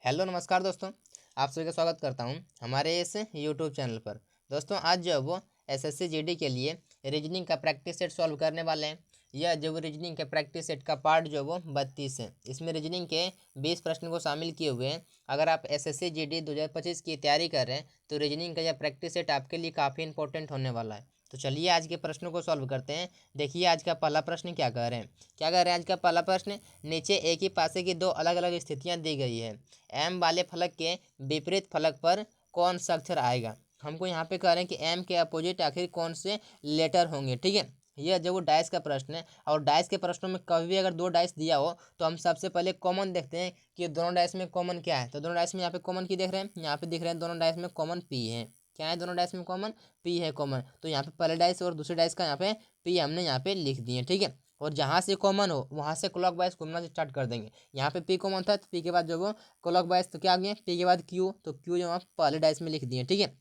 Hello नमस्कार दोस्तों। आप सभी का स्वागत करता हूं हमारे इस यूट्यूब चैनल पर। दोस्तों आज जो है वो एसएससी जीडी के लिए रीजनिंग का प्रैक्टिस सेट सॉल्व करने वाले हैं। यह जो वो रीजनिंग के प्रैक्टिस सेट का पार्ट जो है वो 32 है। इसमें रीजनिंग के 20 प्रश्न को शामिल किए हुए हैं। अगर आप एसएससी जीडी 2025 की तैयारी कर रहे हैं तो रीजनिंग का यह प्रैक्टिस सेट आपके लिए काफ़ी इंपॉर्टेंट होने वाला है। तो चलिए आज के प्रश्नों को सॉल्व करते हैं। देखिए आज का पहला प्रश्न क्या कह रहे हैं। आज का पहला प्रश्न, नीचे एक ही पासे की दो अलग अलग स्थितियां दी गई है। एम वाले फलक के विपरीत फलक पर कौन सा अक्षर आएगा। हमको यहाँ पे कह रहे हैं कि एम के अपोजिट आखिर कौन से लेटर होंगे। ठीक है, यह जो वो डाइस का प्रश्न है। और डाइस के प्रश्नों में कभी भी अगर दो डाइस दिया हो तो हम सबसे पहले कॉमन देखते हैं कि दोनों डाइस में कॉमन क्या है। तो दोनों डाइस में यहाँ पे कॉमन की देख रहे हैं, यहाँ पे दिख रहे हैं दोनों डाइस में कॉमन पी है। क्या है दोनों डाइस में कॉमन? पी है कॉमन। तो यहाँ पे पहले डाइस और दूसरे डाइस का यहाँ पे पी हमने यहाँ पे लिख दिए। ठीक है, और जहाँ से कॉमन हो वहाँ से क्लॉकवाइज घूमना स्टार्ट कर देंगे। यहाँ पे पी कॉमन था तो पी के बाद जो वो क्लॉकवाइज, तो क्या आ गया पी के बाद क्यू, तो क्यू जो आप पहले डाइस में लिख दिए। ठीक है,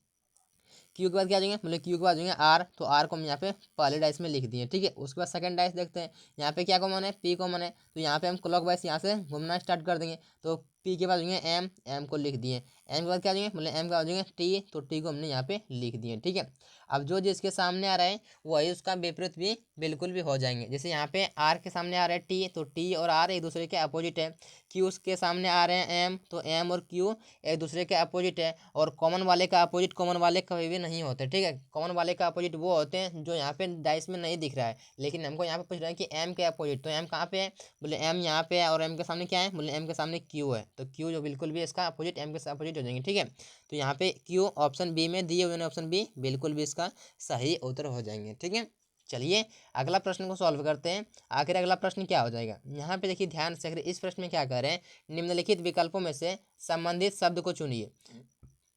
क्यू के बाद क्या आ जाएंगे, मतलब क्यू के बाद जाएंगे आर, तो आर को हम यहाँ पे पहले डाइस में लिख दिए। ठीक है, उसके बाद सेकंड डाइस देखते हैं। यहाँ पे क्या कॉमन है? पी कॉमन है, तो यहाँ पे हम क्लॉकवाइज यहाँ से घूमना स्टार्ट कर देंगे। तो पी के बाद जाएंगे एम, एम को लिख दिए। एम के बाद क्या जाएंगे, मतलब एम के बाद जाएंगे टी, तो टी को हमने यहाँ पे लिख दिए। ठीक है, अब जो जिसके सामने आ रहा है वही उसका विपरीत भी बिल्कुल भी हो जाएंगे। जैसे यहाँ पे आर के सामने आ रहा है टी, तो टी और आर एक दूसरे के अपोजिट है। क्यू के सामने आ रहे हैं एम, तो एम और क्यू एक दूसरे के अपोजिट है। और कॉमन वाले का अपोजिट कॉमन वाले कभी भी नहीं होते। ठीक है, कॉमन वाले का अपोजिट वो होते हैं जो यहाँ पे डाइस में नहीं दिख रहा है, लेकिन हमको यहाँ पे पूछ रहा है कि एम के अपोजिट। तो एम कहाँ पे है? बोले एम यहाँ पे है। और एम के सामने क्या है? बोले एम के सामने क्यू है। तो क्यू जो बिल्कुल भी इसका अपोजिट एम के अपोजिट हो जाएंगे। ठीक है, तो यहाँ पे क्यू ऑप्शन बी में दिए हुए, ऑप्शन बी बिल्कुल भी इसका सही उत्तर हो जाएंगे। ठीक है, चलिए अगला प्रश्न को सॉल्व करते हैं। आखिर अगला प्रश्न क्या हो जाएगा, यहाँ पे देखिए ध्यान से। अगर इस प्रश्न में क्या कह रहे हैं, निम्नलिखित विकल्पों में से संबंधित शब्द को चुनिए।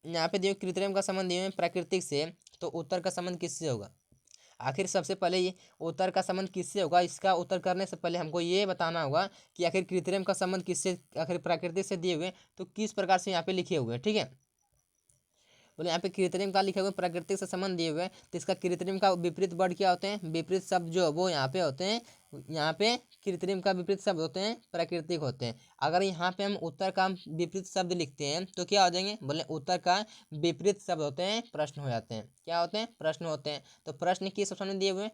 यहाँ पे दिए कृत्रिम का संबंध दिए प्राकृतिक से, तो उत्तर का संबंध किससे होगा। आखिर सबसे पहले ये उत्तर का संबंध किससे होगा, इसका उत्तर करने से पहले हमको ये बताना होगा कि आखिर कृत्रिम का संबंध किससे, आखिर प्राकृतिक से दिए हुए तो किस प्रकार से यहाँ पे लिखे हुए हैं। ठीक है, बोले यहाँ पे कृत्रिम का लिखे हुए प्राकृतिक से संबंध दिए हुए हैं, तो इसका कृत्रिम का विपरीत वर्ड क्या होते हैं? विपरीत शब्द जो वो यहाँ पे होते हैं। यहाँ पे कृत्रिम का विपरीत शब्द होते हैं प्राकृतिक होते हैं। अगर यहाँ पे हम उत्तर का विपरीत शब्द लिखते हैं तो क्या हो जाएंगे? बोले उत्तर का विपरीत शब्द होते हैं प्रश्न हो जाते हैं। क्या होते हैं? प्रश्न होते हैं। तो प्रश्न किस ऑप्शन में दिए हुए हैं?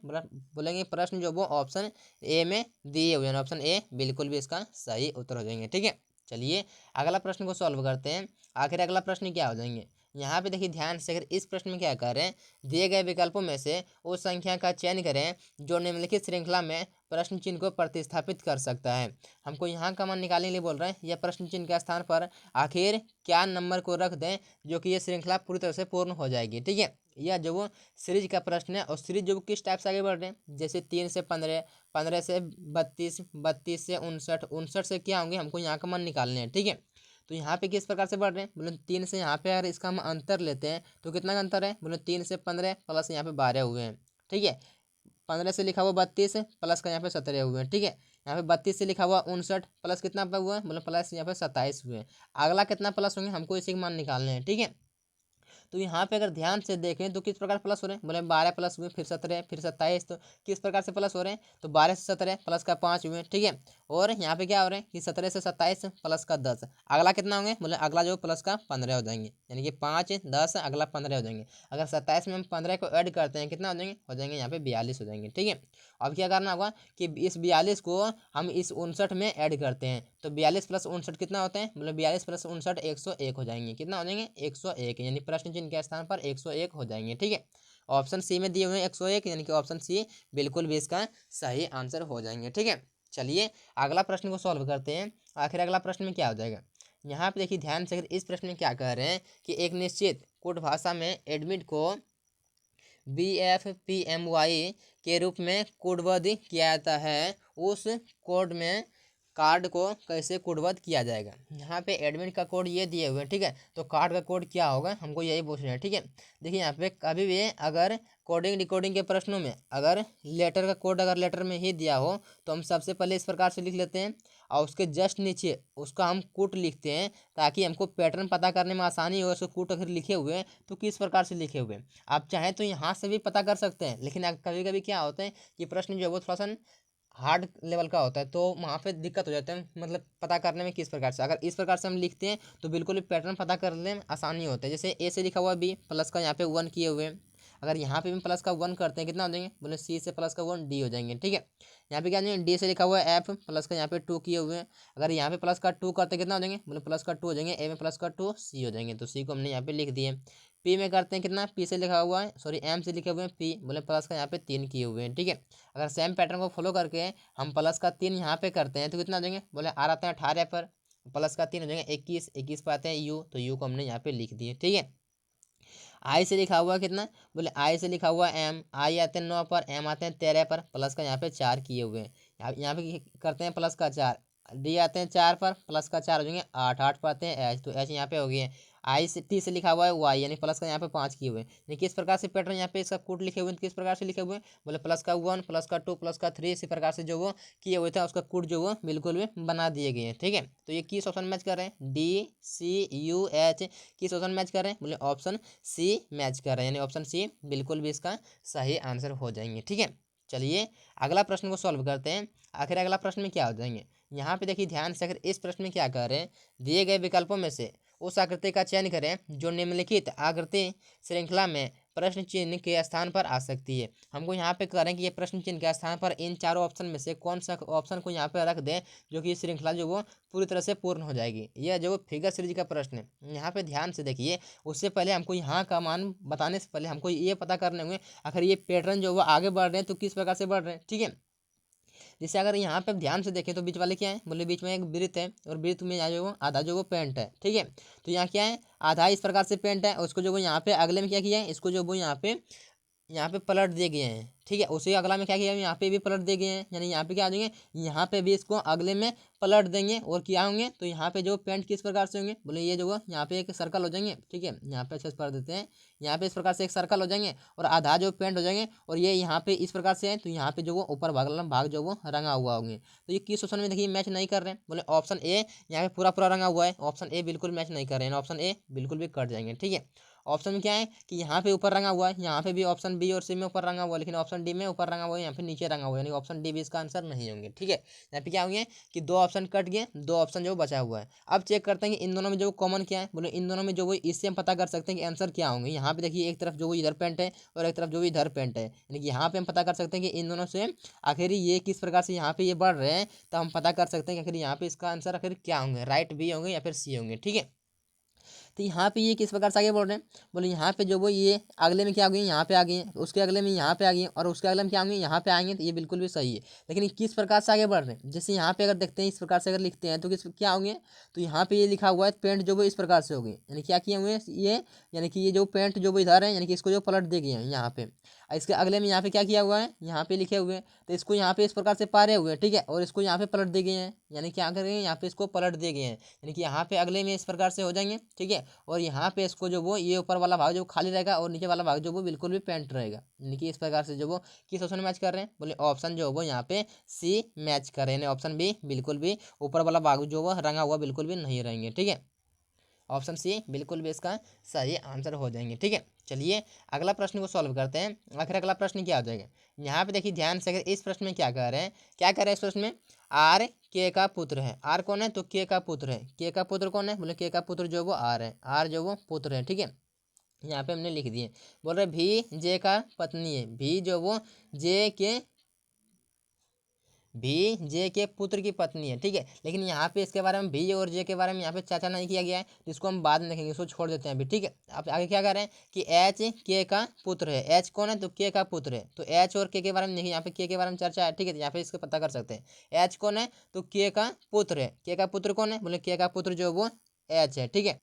बोलेंगे प्रश्न जो वो ऑप्शन ए में दिए हुए हैं। ऑप्शन ए बिल्कुल भी इसका सही उत्तर हो जाएंगे। ठीक है, चलिए अगला प्रश्न को सॉल्व करते हैं। आखिर अगला प्रश्न क्या हो जाएंगे, यहाँ पे देखिए ध्यान से। अगर इस प्रश्न में क्या कर रहे हैं, दिए गए विकल्पों में से उस संख्या का चयन करें जो निम्नलिखित श्रृंखला में प्रश्न चिन्ह को प्रतिस्थापित कर सकता है। हमको यहाँ का मान निकालने के लिए बोल रहे हैं। यह प्रश्न चिन्ह के स्थान पर आखिर क्या नंबर को रख दें जो कि यह श्रृंखला पूरी तरह से पूर्ण हो जाएगी। ठीक है, यह जो वो सीरीज का प्रश्न है। और सीरीज जो किस टाइप से आगे बढ़ रहे हैं, जैसे 3 से 15, 15 से 32, 32 से 59, 59 से क्या होंगे, हमको यहाँ का मान निकालने हैं। ठीक है, तो यहाँ पे किस प्रकार से बढ़ रहे हैं, बोले 3 से यहाँ पे अगर इसका हम अंतर लेते हैं तो कितना का अंतर है, बोले 3 से 15 प्लस यहाँ पे 12 हुए हैं। ठीक है, 15 से लिखा हुआ 32 प्लस का यहाँ पे 17 हुए हैं। ठीक है, यहाँ पे 32 से लिखा हुआ 59 प्लस कितना पे हुआ है, बोले प्लस यहाँ पे 27 हुए हैं। अगला कितना प्लस होंगे, हमको इसी के मान निकालने हैं। ठीक है, तो यहाँ पे अगर ध्यान से देखें तो किस प्रकार प्लस हो रहे हैं, बोले 12 प्लस हुए, फिर 17, फिर 27, तो किस प्रकार से प्लस हो रहे हैं, तो 12 से 17 प्लस का 5 हुए। ठीक है, और यहाँ पे क्या हो रहे हैं कि 17 से 27 प्लस का 10। अगला कितना होंगे, बोले अगला जो प्लस का 15 हो जाएंगे, यानी कि 5, 10, अगला 15 हो जाएंगे। अगर 27 में हम 15 को ऐड करते हैं कितना हो जाएंगे यहाँ पे 42 हो जाएंगे। ठीक है, अब क्या करना होगा कि इस 42 को हम इस 59 में ऐड करते हैं, तो 42 प्लस 59 कितना होते हैं, मतलब 42 प्लस 59 101 हो जाएंगे। कितना हो जाएंगे 101, यानी प्रश्न चिन्ह के स्थान पर 101 हो जाएंगे। ठीक है, ऑप्शन सी में दिए हुए हैं 101, यानी कि ऑप्शन सी बिल्कुल भी इसका सही आंसर हो जाएंगे। ठीक है, चलिए अगला प्रश्न को सॉल्व करते हैं। आखिर अगला प्रश्न में क्या हो जाएगा, यहाँ पे देखिए ध्यान से। इस प्रश्न में क्या कह रहे हैं कि एक निश्चित कोड भाषा में एडमिट को BFPMY के रूप में कोडबद्ध किया जाता है, उस कोड में कार्ड को कैसे कोडबद्ध किया जाएगा। यहाँ पे एडमिट का कोड ये दिए हुए हैं। ठीक है, तो कार्ड का कोड क्या होगा, हमको यही पूछ रहे हैं। ठीक है, देखिए यहाँ पे कभी भी अगर कोडिंग डिकोडिंग के प्रश्नों में अगर लेटर का कोड अगर लेटर में ही दिया हो तो हम सबसे पहले इस प्रकार से लिख लेते हैं, और उसके जस्ट नीचे उसका हम कूट लिखते हैं ताकि हमको पैटर्न पता करने में आसानी हो। उसको कूट अगर लिखे हुए हैं तो किस प्रकार से लिखे हुए हैं, आप चाहें तो यहाँ से भी पता कर सकते हैं। लेकिन कभी कभी क्या होता है कि प्रश्न जो है वो थोड़ा सा हार्ड लेवल का होता है तो वहाँ पे दिक्कत हो जाता है, मतलब पता करने में किस प्रकार से। अगर इस प्रकार से हम लिखते हैं तो बिल्कुल भी पैटर्न पता करने में आसानी होता है। जैसे ए से लिखा हुआ बी, प्लस का यहाँ पे 1 किए हुए हैं, अगर यहाँ पे भी प्लस का 1 करते हैं कितना हो जाएंगे, बोले सी से प्लस का 1 डी हो जाएंगे। ठीक है, यहाँ पे क्या हो जाएंगे, डी से लिखा हुआ है एफ, प्लस का यहाँ पे 2 किए हुए हैं, अगर यहाँ पे प्लस का 2 करते हैं कितना हो जाएंगे, बोले प्लस का 2 हो जाएंगे, ए में प्लस का 2 सी हो जाएंगे, तो सी को हमने यहाँ पे लिख दिए। पी में करते हैं कितना, पी से लिखा हुआ है, सॉरी एम से लिखे हुए हैं पी, बोले प्लस का यहाँ पे 3 किए हुए हैं। ठीक है, अगर सेम पैटर्न को फॉलो करके हम प्लस का 3 यहाँ पे करते हैं तो कितना हो जाएंगे, बोले आर आते हैं 18 पर, प्लस का 3 हो जाएंगे 21, 21 पर आते हैं यू, तो यू को हमने यहाँ पे लिख दिए। ठीक है, आई से लिखा हुआ कितना, बोले आई से लिखा हुआ एम, आई आते हैं 9 पर, एम आते हैं 13 पर, प्लस का यहाँ पे 4 किए हुए हैं, यहाँ पे करते हैं प्लस का 4, डी आते हैं 4 पर, प्लस का 4 हो जाएंगे 8, 8 पर आते हैं एच, तो एच यहाँ पे हो गए। आई से टी से लिखा हुआ है वाई, यानी प्लस का यहाँ पे 5 किए हुए हैं, यानी किस प्रकार से पैटर्न यहाँ पे इसका कोड लिखे हुए हैं, किस प्रकार से लिखे हुए हैं, बोले प्लस का 1, प्लस का 2, प्लस का 3, इसी प्रकार से जो वो किए हुए थे उसका कोड जो वो बिल्कुल भी बना दिए गए हैं। ठीक है, तो ये किस ऑप्शन मैच कर रहे हैं, डी सी यू एच, किस ऑप्शन मैच कर रहे हैं, बोले ऑप्शन सी मैच कर रहे हैं, यानी ऑप्शन सी बिल्कुल भी इसका सही आंसर हो जाएंगे। ठीक है, चलिए अगला प्रश्न को सॉल्व करते हैं। आखिर अगला प्रश्न में क्या हो जाएंगे, यहाँ पे देखिए ध्यान से, अगर इस प्रश्न में क्या कर रहे हैं, दिए गए विकल्पों में से उस आकृति का चयन करें जो निम्नलिखित आकृति श्रृंखला में प्रश्न चिन्ह के स्थान पर आ सकती है। हमको यहाँ पे करें कि ये प्रश्न चिन्ह के स्थान पर इन चारों ऑप्शन में से कौन सा ऑप्शन को यहाँ पे रख दें जो कि श्रृंखला जो वो पूरी तरह से पूर्ण हो जाएगी। यह जो फिगर सीरीज का प्रश्न है, यहाँ पे ध्यान से देखिए, उससे पहले हमको यहाँ का मान बताने से पहले हमको ये पता करने होंगे आखिर ये पैटर्न जो वो आगे बढ़ रहे हैं तो किस प्रकार से बढ़ रहे हैं। ठीक है, जैसे अगर यहाँ पे ध्यान से देखें तो बीच वाले क्या है, बोले बीच में एक वृत्त है और वृत्त में यहाँ जो वो आधा जो वो पेंट है। ठीक है, तो यहाँ क्या है, आधा इस प्रकार से पेंट है, उसको जो वो यहाँ पे अगले में क्या किया है, इसको जो वो यहाँ पे पलट दिए गए हैं। ठीक है, उसी अगला में क्या किया, यहाँ पे भी पलट दिए गए हैं, यानी यहाँ पे क्या आ जाएंगे, यहाँ पे भी इसको अगले में पलट देंगे और क्या होंगे, तो यहाँ पे जो पेंट किस प्रकार से होंगे, बोले ये जो यहाँ पे एक सर्कल हो जाएंगे। ठीक है, यहाँ पे अच्छे से पढ़ देते हैं, यहाँ पे इस प्रकार से एक सर्कल हो जाएंगे और आधा जो पेंट हो जाएंगे, और ये यहाँ पे इस प्रकार से है, तो यहाँ पे जो वो ऊपर भाग जो वो रंगा हुआ होंगे। तो ये किस ऑप्शन में देखिए मैच नहीं कर रहे हैं, बोले ऑप्शन ए, यहाँ पे पूरा पूरा रंगा हुआ है, ऑप्शन ए बिल्कुल मैच नहीं कर रहे हैं, ऑप्शन ए बिल्कुल भी कट जाएंगे। ठीक है, ऑप्शन में क्या है कि यहाँ पे ऊपर रंगा हुआ है, यहाँ पे भी ऑप्शन बी और सी में ऊपर रंगा हुआ है, लेकिन ऑप्शन डी में ऊपर रंगा हुआ है, यहाँ पे नीचे रंगा हुआ है, यानी ऑप्शन डी भी इसका आंसर नहीं होंगे। ठीक है, यहाँ पे क्या होंगे कि 2 ऑप्शन कट गए, 2 ऑप्शन जो बचा हुआ है। अब चेक करते हैं कि इन दोनों में जो कॉमन क्या है, बोले इन दोनों में जो वो इससे हम पता कर सकते हैं कि आंसर क्या होंगे। यहाँ पे देखिए एक तरफ जो वो इधर पेंट है और एक तरफ जो वो इधर पेंट है, यानी कि यहाँ पे हम पता कर सकते हैं कि इन दोनों से आखिर ये किस प्रकार से यहाँ पे ये बढ़ रहे हैं, तो हम पता कर सकते हैं कि आखिर यहाँ पे इसका आंसर आखिर क्या होंगे, राइट बी होंगे या फिर सी होंगे। ठीक है, तो यहाँ पे ये किस प्रकार से आगे बढ़ रहे हैं, बोले यहाँ पे जो वो ये अगले में क्या आ गई, यहाँ पे आ गई, उसके अगले में यहाँ पे आ गई, और उसके अगले में क्या होंगे, यहाँ पे आएंगे, तो ये बिल्कुल भी सही है। लेकिन ये किस प्रकार से आगे बढ़ रहे हैं, जैसे यहाँ पे अगर देखते हैं इस प्रकार से अगर लिखते हैं तो किस क्या होंगे, तो यहाँ पे ये लिखा हुआ है पेंट जो वो इस प्रकार से हो गई, यानी क्या किए हुए ये, यानी कि ये जो पेंट जो वो इधर है, यानी कि इसको जो पलट दे गए हैं यहाँ पे, इसके अगले में यहाँ पे क्या किया हुआ है, यहाँ पे लिखे हुए हैं, तो इसको यहाँ पे इस प्रकार से पारे हुए हैं। ठीक है, और इसको यहाँ पे पलट दे गए हैं, यानी क्या करेंगे, यहाँ पे इसको पलट दे गए हैं, यानी कि यहाँ पे अगले में इस प्रकार से हो जाएंगे। ठीक है, और यहाँ पे इसको जो वो ये ऊपर वाला भाग जो खाली रहेगा और नीचे वाला भाग जो वो बिल्कुल भी पेंट रहेगा, यानी कि इस प्रकार से जो वो किस ऑप्शन मैच कर रहे हैं, बोले ऑप्शन जो वो यहाँ पे सी मैच कर रहे हैं, ऑप्शन बी बिल्कुल भी ऊपर वाला भाग जो वो रंगा हुआ बिल्कुल भी नहीं रहेंगे। ठीक है, ऑप्शन सी बिल्कुल भी इसका सही आंसर हो जाएंगे। ठीक है, चलिए अगला प्रश्न को सॉल्व करते हैं। आखिर अगला प्रश्न क्या हो जाएगा, यहाँ पे देखिए ध्यान से, अगर इस प्रश्न में क्या कह रहे हैं, क्या कह रहे हैं इस प्रश्न में, आर के का पुत्र है, आर कौन है, तो के का पुत्र है, के का पुत्र कौन है, बोले के का पुत्र जो वो आर है, आर जो वो पुत्र है। ठीक है, यहाँ पे हमने लिख दिए, बोल रहे भी जे का पत्नी है, भी जो वो जे के भी जे के पुत्र की पत्नी है। ठीक है, लेकिन यहाँ पे इसके बारे में भी और जे के बारे में यहाँ पे चर्चा नहीं किया गया है, जिसको हम बाद में देखेंगे, इसको छोड़ देते हैं अभी। ठीक है, अब आगे क्या कर रहे हैं कि एच के का पुत्र है, एच कौन है, तो के का पुत्र है, तो एच और के बारे में देखिए, यहाँ पे के बारे में चर्चा है। ठीक है, तो यहाँ पे इसको पता कर सकते हैं, एच कौन है, तो के का पुत्र है, के का पुत्र कौन है, बोले के का पुत्र जो वो एच है। ठीक है,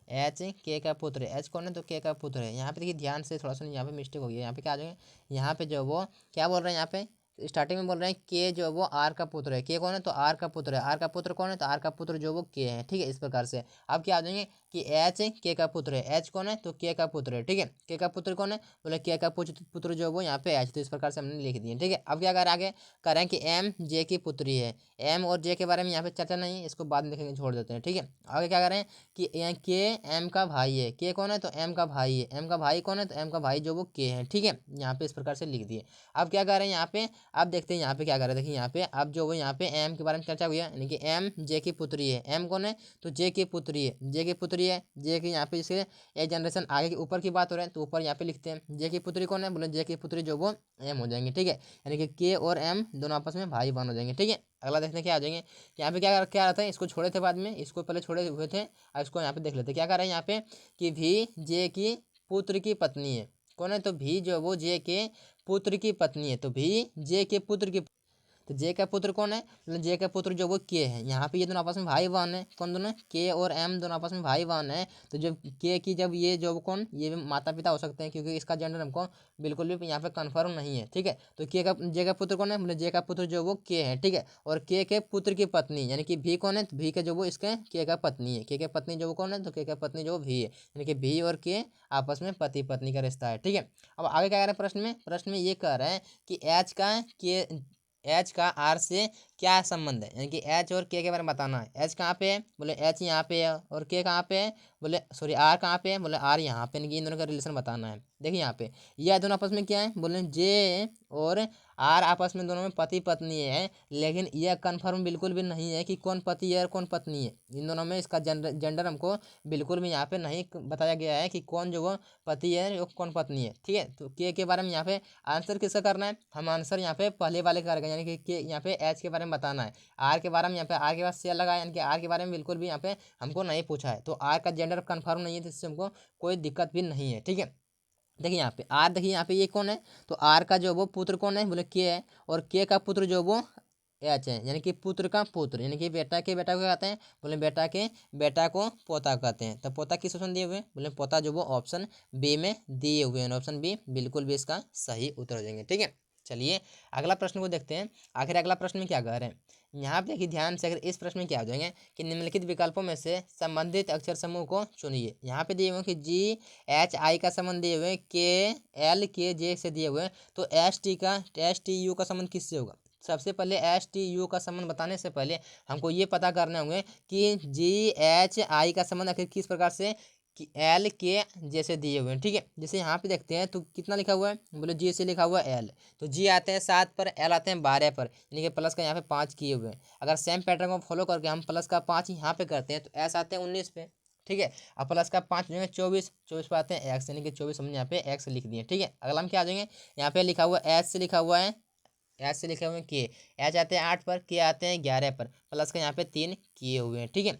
एच के का पुत्र है, एच कौन है, तो के का पुत्र है। यहाँ पे देखिए ध्यान से, थोड़ा सा यहाँ पे मिस्टेक हो गया, यहाँ पे क्या आ जाएगा, यहाँ पे जो वो क्या बोल रहे हैं, यहाँ पे स्टार्टिंग में बोल रहे हैं के जो वो आर का पुत्र है, के कौन है, तो आर का पुत्र है, आर का पुत्र कौन है, तो आर का पुत्र जो वो के है। ठीक है, इस प्रकार से अब क्या आ जाएंगे, कि एच के का पुत्र है। एच कौन है? तो के का पुत्र है। ठीक है, के का पुत्र कौन है? बोले के का पुत्र जो है वो यहाँ पे एच। तो इस प्रकार से हमने लिख दिए। ठीक है, अब क्या करें आगे? करें कि एम जे की पुत्री है। एम और जे के बारे में यहाँ पे चर्चा नहीं है, इसको बाद में देखेंगे, छोड़ देते हैं। ठीक है, आगे क्या करें कि के एम का भाई है। के कौन है? तो एम का भाई है। एम का भाई कौन है? तो एम का भाई जो वो के है। ठीक है, यहाँ पे इस प्रकार से लिख दिए। अब क्या करें यहाँ पे? अब देखते हैं यहाँ पे क्या करें। देखिए यहाँ पे अब जो वो यहाँ पे एम के बारे में चर्चा हुई है, यानी कि एम जे की पुत्री है। एम कौन है? तो जे की पुत्री है। जे की पुत्री है। जे की यहाँ पे इसके एक जनरेशन आगे के ऊपर की बात हो रही है, तो ऊपर यहाँ पे लिखते हैं जे की पुत्री कौन है? बोले जे की पुत्री जो वो एम हो जाएंगे। ठीक है, यानी कि के और एम दोनों आपस में भाई बहन हो जाएंगे। ठीक है, अगला देखते हैं क्या आ जाएंगे। यहाँ पे क्या क्या रहता है? इसको छोड़े थे बाद में, इसको पहले छोड़े हुए थे, अब इसको यहाँ पे देख लेते क्या कर रहे हैं यहाँ पे कि भी जे की पुत्र की पत्नी है। कौन है? तो भी जो वो जे के पुत्र की पत्नी है। तो भी जे के पुत्र की, तो जे का पुत्र कौन है? मतलब जे का पुत्र जो वो के है। यहाँ पे ये दोनों आपस में भाई बहन है। कौन दोनों? के और एम दोनों आपस में भाई बहन है। तो जब के की जब ये जो कौन, ये माता पिता हो सकते हैं, क्योंकि इसका जेंडर हमको बिल्कुल भी यहाँ पे कन्फर्म नहीं है। ठीक है, तो के का जे का पुत्र कौन है? मतलब जे का पुत्र जो वो के है। ठीक है, और के पुत्र की पत्नी यानी कि भी कौन है? तो भी का जो वो इसके के का पत्नी है। के पत्नी जो वो कौन है? तो के का पत्नी जो भी है, यानी कि भी और के आपस में पति पत्नी का रिश्ता है। ठीक है, अब आगे क्या कह रहे हैं प्रश्न में? प्रश्न में ये कह रहे हैं कि एच का के एच का आर से क्या संबंध है, यानी कि एच और के बारे में बताना है। एच कहाँ पे है? बोले एच यहाँ पे है। और के कहाँ पे है? बोले सॉरी आर कहाँ पे है? बोले आर यहाँ पे, यानी कि इन दोनों का रिलेशन बताना है। देखिए यहाँ पे यह दोनों आपस में क्या है? बोले जे और आर आपस में दोनों में पति पत्नी है, लेकिन यह कन्फर्म बिल्कुल भी नहीं है कि कौन पति है और कौन पत्नी है। इन दोनों में इसका जेंडर हमको बिल्कुल भी यहाँ पे नहीं बताया गया है कि कौन जो वो पति है और कौन पत्नी है। ठीक है, तो के बारे में यहाँ पे आंसर किसका करना है? हम आंसर यहाँ पे पहले वाले करेंगे, यानी कि यहाँ पे एच के बारे में बताना है। आर के बारे में यहाँ पे आर के पास से लगा, यानी कि आर के बारे में बिल्कुल भी यहाँ पे हमको नहीं पूछा है। तो आर का जेंडर कन्फर्म नहीं है, जिससे हमको कोई दिक्कत भी नहीं है। ठीक है, देखिए यहाँ पे आर, देखिए यहाँ पे ये कौन है? तो आर का जो वो पुत्र कौन है? बोले के है। और के का पुत्र जो वो एच है, यानी कि पुत्र का पुत्र, यानी कि बेटा के बेटा को कहते हैं? बोले बेटा के बेटा को पोता कहते हैं। तो पोता किस ऑप्शन दिए हुए हैं? बोले पोता जो वो ऑप्शन बी में दिए हुए हैं। ऑप्शन बी बिल्कुल भी इसका सही उत्तर हो जाएंगे। ठीक है, चलिए अगला प्रश्न को देखते हैं। आखिर अगला प्रश्न में क्या कह रहे हैं यहाँ पे? देखिए ध्यान से, अगर इस प्रश्न में क्या हो जाएंगे कि निम्नलिखित विकल्पों में से संबंधित अक्षर समूह को चुनिए। यहाँ पे दिए हुए कि जी एच आई का संबंध दिए हुए, के एल के जे से दिए हुए, तो एस टी यू का संबंध किससे होगा? सबसे पहले एस टी यू का संबंध बताने से पहले हमको ये पता करने होंगे कि जी एच आई का संबंध आखिर किस प्रकार से कि एल के जैसे दिए हुए हैं। ठीक है, जैसे यहाँ पे देखते हैं तो कितना लिखा हुआ है? बोले जी से लिखा हुआ है एल, तो जी आते हैं 7 पर, एल आते हैं 12 पर, यानी कि प्लस का यहाँ पे 5 किए हुए हैं। अगर सेम पैटर्न को फॉलो करके हम प्लस का 5 यहाँ पे करते हैं, तो एस आते हैं 19 पे। ठीक है, अब प्लस का 5 हो जाएंगे 24, 24 पे आते हैं एक्स, यानी कि 24 हमने यहाँ पे एक्स लिख दिए। ठीक है, अगला हम क्या आ जाएंगे? यहाँ पे लिखा हुआ एच से लिखा हुआ है, एच से लिखे हुए हैं के, एच आते हैं 8 पर, के आते हैं 11 पर, प्लस का यहाँ पे 3 किए हुए हैं। ठीक है,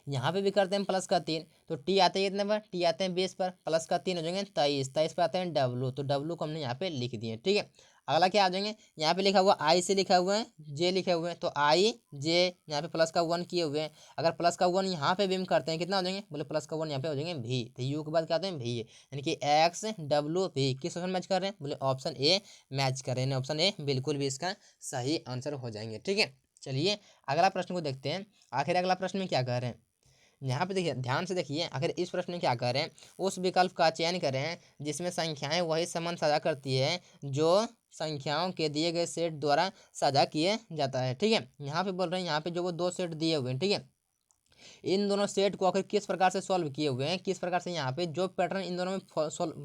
यहाँ पे भी करते हैं प्लस का 3, तो टी आते हैं कितने पर? टी आते हैं 20 पर, प्लस का 3 हो जाएंगे 23, 23 पर आते हैं डब्लू, तो डब्लू को हमने यहाँ पे लिख दिए। ठीक है, अगला क्या आ जाएंगे? यहाँ पे लिखा हुआ आई से लिखा हुआ है, जे लिखे हुए हैं, तो आई जे यहाँ पे प्लस का 1 किए हुए हैं। अगर प्लस का 1 यहाँ पे भी हम करते हैं, कितना हो जाएंगे? बोले प्लस का 1 यहाँ पे हो जाएंगे भी, तो यू के बाद क्या आते हैं भी, यानी कि एक्स डब्लू भी किस ऑप्शन मैच कर रहे हैं? बोले ऑप्शन ए मैच कर रहे हैं। ऑप्शन ए बिल्कुल भी इसका सही आंसर हो जाएंगे। ठीक है, चलिए अगला प्रश्न को देखते हैं। आखिर अगला प्रश्न में क्या कह रहे हैं यहाँ पे? देखिए ध्यान से देखिए, आखिर इस प्रश्न में क्या कर रहे हैं? उस विकल्प का चयन करें जिसमें संख्याएं वही संबंध साझा करती है जो संख्याओं के दिए गए सेट द्वारा साझा किए जाता है। ठीक है, यहाँ पे बोल रहे हैं, यहाँ पे जो वो 2 सेट दिए हुए हैं। ठीक है, इन दोनों सेट को आखिर किस प्रकार से सॉल्व किए हुए हैं, किस प्रकार से यहाँ पे जो पैटर्न इन दोनों में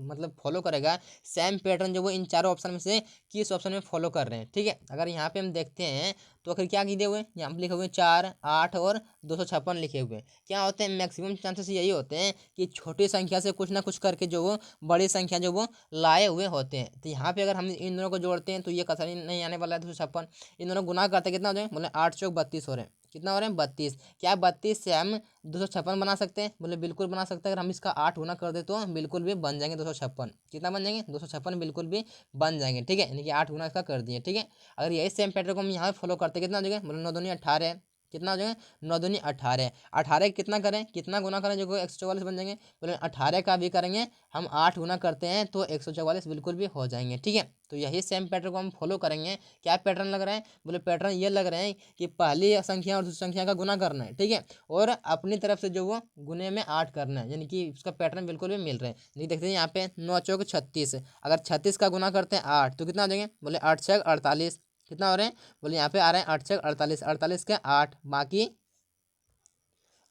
मतलब फॉलो करेगा, सेम पैटर्न जो वो इन चारों ऑप्शन में से किस ऑप्शन में फॉलो कर रहे हैं। ठीक है, अगर यहाँ पे हम देखते हैं तो आखिर क्या किए हुए हैं? यहाँ पे लिखे हुए हैं 4, 8 और 256 लिखे हुए हैं। क्या होते हैं? मैक्सिमम चांसेस यही होते हैं कि छोटी संख्या से कुछ ना कुछ करके जो वो बड़ी संख्या जो वो लाए हुए होते हैं। तो यहाँ पे अगर हम इन दोनों को जोड़ते हैं तो ये कतई नहीं आने वाला है 256। इन दोनों गुना करते कितना हो जाए? बोले 8 चौक 32 हो रहे हैं। कितना हो रहे हैं? 32। क्या 32 से हम 256 बना सकते हैं? बोले बिल्कुल बना सकते हैं। अगर हम इसका 8 गुना कर दे तो बिल्कुल भी बन जाएंगे 256। कितना बन जाएंगे? 256 बिल्कुल भी बन जाएंगे। ठीक है, यानी कि 8 गुना इसका कर दिए। ठीक है, अगर यही सेम पैटर्न को हम यहाँ फॉलो करते कितना हो जाएगा? बोले 9 दूनी 18, कितना हो जाएगा, 9 दूनी 18, 18 कितना करें, कितना गुना करें जो 144 बन जाएंगे, बोले 18 का भी करेंगे हम 8 गुना करते हैं तो 144 बिल्कुल भी हो जाएंगे। ठीक है, तो यही सेम पैटर्न को हम फॉलो करेंगे। क्या पैटर्न लग रहा है, बोले पैटर्न ये लग रहे हैं कि पहली संख्या और दूसरी संख्या का गुना करना है, ठीक है, और अपनी तरफ से जो वो गुने में 8 करना है, यानी कि उसका पैटर्न बिल्कुल भी मिल रहे हैं। नहीं देखते हैं यहाँ पे 9 चौक 36, अगर 36 का गुना करते हैं 8 तो कितना हो जाएंगे, बोले 8 छः 48, कितना हो रहे हैं, बोले यहाँ पे आ रहे हैं 8 छः 48, 48 के 8 बाकी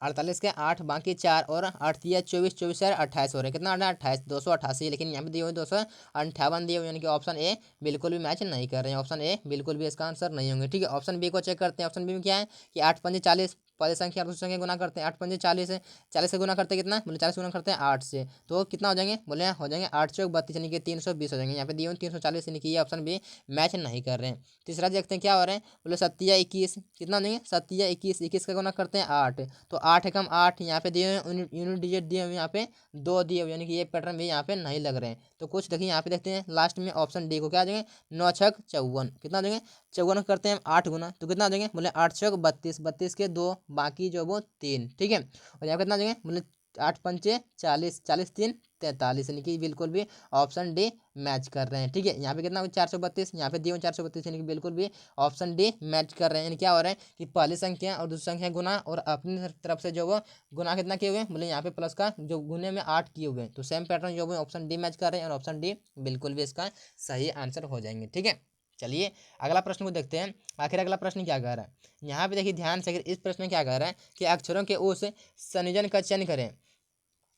48 के 8 बाकी 4 और 8 दिया 24, 24 यार 28 हो रहे हैं, कितना आ रहा है 28, 288, लेकिन यहाँ पे दिए हुए 258 दिए हुए, यानी कि ऑप्शन ए बिल्कुल भी मैच नहीं कर रहे हैं, ऑप्शन ए बिल्कुल भी इसका आंसर नहीं होंगे। ठीक है, ऑप्शन बी को चेक करते हैं। ऑप्शन बी में क्या है कि 8 पंजे 40, पहली संख्या और दूसरी संख्या गुना करते हैं, 8 पंजे 40 है, 40 से गुना करते हैं कितना, बोले 40 गुना करते हैं 8 से, तो कितना हो जाएंगे, बोले हो जाएंगे 8 चौक 32, यानी कि 320 हो जाएंगे। यहाँ पे दिए हुए 340, यानी कि ये ऑप्शन भी मैच नहीं कर रहे हैं। तीसरा देखते हैं क्या हो रहा है, बोले 7 कितना हो जाएंगे, 7 21 का गुना करते हैं 8, तो 8 एकम 8, यहाँ पे दिए हुए यूनिट डिजिट दिए हुए, यहाँ पे 2 दिए हुए, यानी कि ये पैटर्न भी यहाँ पे नहीं लग रहे हैं। तो कुछ देखिए यहाँ पे देखते हैं लास्ट में ऑप्शन डी को क्या आ जाएंगे, 9 छक 54, कितना देंगे 54 करते हैं 8 गुना, तो कितना देंगे, बोले 8 छक 32, 32 के 2 बाकी जो वो 3, ठीक है, और यहाँ कितना देंगे, बोले 8 पंचे 40, 40 3 43, यानी कि बिल्कुल भी ऑप्शन डी मैच कर रहे हैं। ठीक है, यहाँ पे कितना 432, यहाँ पे दिए 432, यानी कि बिल्कुल भी ऑप्शन डी मैच कर रहे हैं। यानी क्या हो रहा है कि पहली संख्या और दूसरी संख्या गुना और अपनी तरफ से जो वो गुना कितना किए हुए हैं, बोले यहाँ पे प्लस का जो गुने में 8 किए हुए हैं, तो सेम पैटर्न जो वो ऑप्शन डी मैच कर रहे हैं, और ऑप्शन डी बिल्कुल भी इसका सही आंसर हो जाएंगे। ठीक है, चलिए अगला प्रश्न को देखते हैं। आखिर अगला प्रश्न क्या कह रहा है, यहाँ पे देखिए ध्यान से, अगर इस प्रश्न में क्या कह रहा है कि अक्षरों के उस संयोजन का चयन करें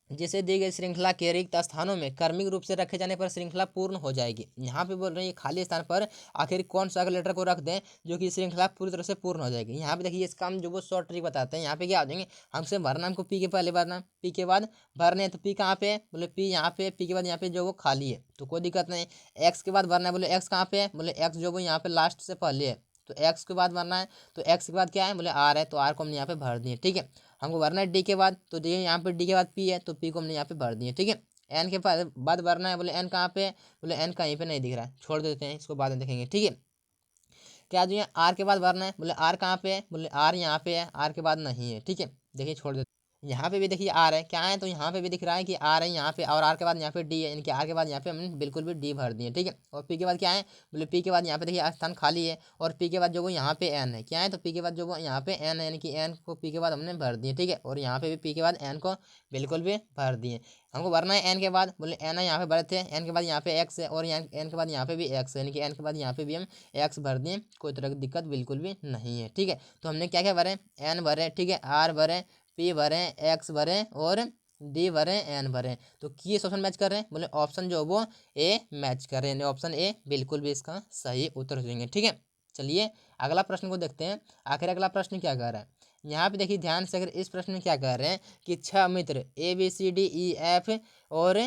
जिसे दी गई श्रृंखला के रिक्त स्थानों में क्रमिक रूप से रखे जाने पर श्रृंखला पूर्ण हो जाएगी। यहाँ पे बोल रहे हैं खाली स्थान पर आखिर कौन सा लेटर को रख दें जो कि श्रृंखला पूरी तरह से पूर्ण हो जाएगी। यहाँ पे देखिए इसका हम जो वो शॉर्ट ट्रिक बताते हैं। यहाँ पे क्या हो जाएंगे, हमसे भरना हमको पी के पहले भरना, पी के बाद भरने हैं, तो पी कहाँ पे है, बोले पी यहाँ पे, पी के बाद यहाँ पे जो वो खाली है तो कोई दिक्कत नहीं। एक्स के बाद भरना है, बोले एक्स कहाँ पे है, बोले एक्स जो वो यहाँ पे लास्ट से पहले है, तो एक्स के बाद भरना है, तो एक्स के बाद क्या है, बोले आर है, तो आर को हमने यहाँ पे भर दिए। ठीक है, हमको भरना है डी के बाद, तो देखिए यहाँ पे डी के बाद पी है, तो पी को हमने यहाँ पे भर दिए। ठीक है, एन के बाद भरना है, बोले एन कहाँ पे है, बोले एन कहीं पे नहीं दिख रहा है, छोड़ देते हैं, इसको बाद में देखेंगे। ठीक है, क्या जो है आर के बाद भरना है, बोले आर कहाँ पे है, बोले आर यहाँ पे है, आर के बाद नहीं है। ठीक है, देखिए छोड़ देते, यहाँ पे भी देखिए आर है, क्या है, तो यहाँ पे भी दिख रहा है कि आर है यहाँ पे, और आर के बाद यहाँ पे डी है, यानी कि आर के बाद यहाँ पे हमने बिल्कुल भी डी भर दिए। ठीक है, और पी के बाद क्या है, बोले पी के बाद यहाँ पे देखिए स्थान खाली है, और पी के बाद जो वो यहाँ पे एन है, क्या है, तो पी के बाद जो वो यहाँ पे एन है, यानी कि एन को पी के बाद हमने भर दिए। ठीक है, और यहाँ पे भी पी के बाद एन को बिल्कुल भी भर दिए। हमको भरना है एन के बाद, बोले एन है यहाँ पे भरे थे, एन के बाद यहाँ पे एक्स है, और यहाँ एन के बाद यहाँ पे भी एक्स है, यानी कि एन के बाद यहाँ पे भी हम एक्स भर दिए, कोई तरह की दिक्कत बिल्कुल भी नहीं है। ठीक है, तो हमने क्या क्या भरे, एन भरे, ठीक है, आर भरे, पी भरें, एक्स भरें, और डी भरें, एन भरें, तो किस ऑप्शन मैच कर रहे हैं, बोले ऑप्शन जो वो ए मैच कर रहे हैं, ऑप्शन ए बिल्कुल भी इसका सही उत्तर हो जाएंगे। ठीक है, चलिए अगला प्रश्न को देखते हैं। आखिर अगला प्रश्न क्या कह रहा है, यहाँ पे देखिए ध्यान से, अगर इस प्रश्न में क्या कह रहे हैं कि 6 मित्र A B C D E F और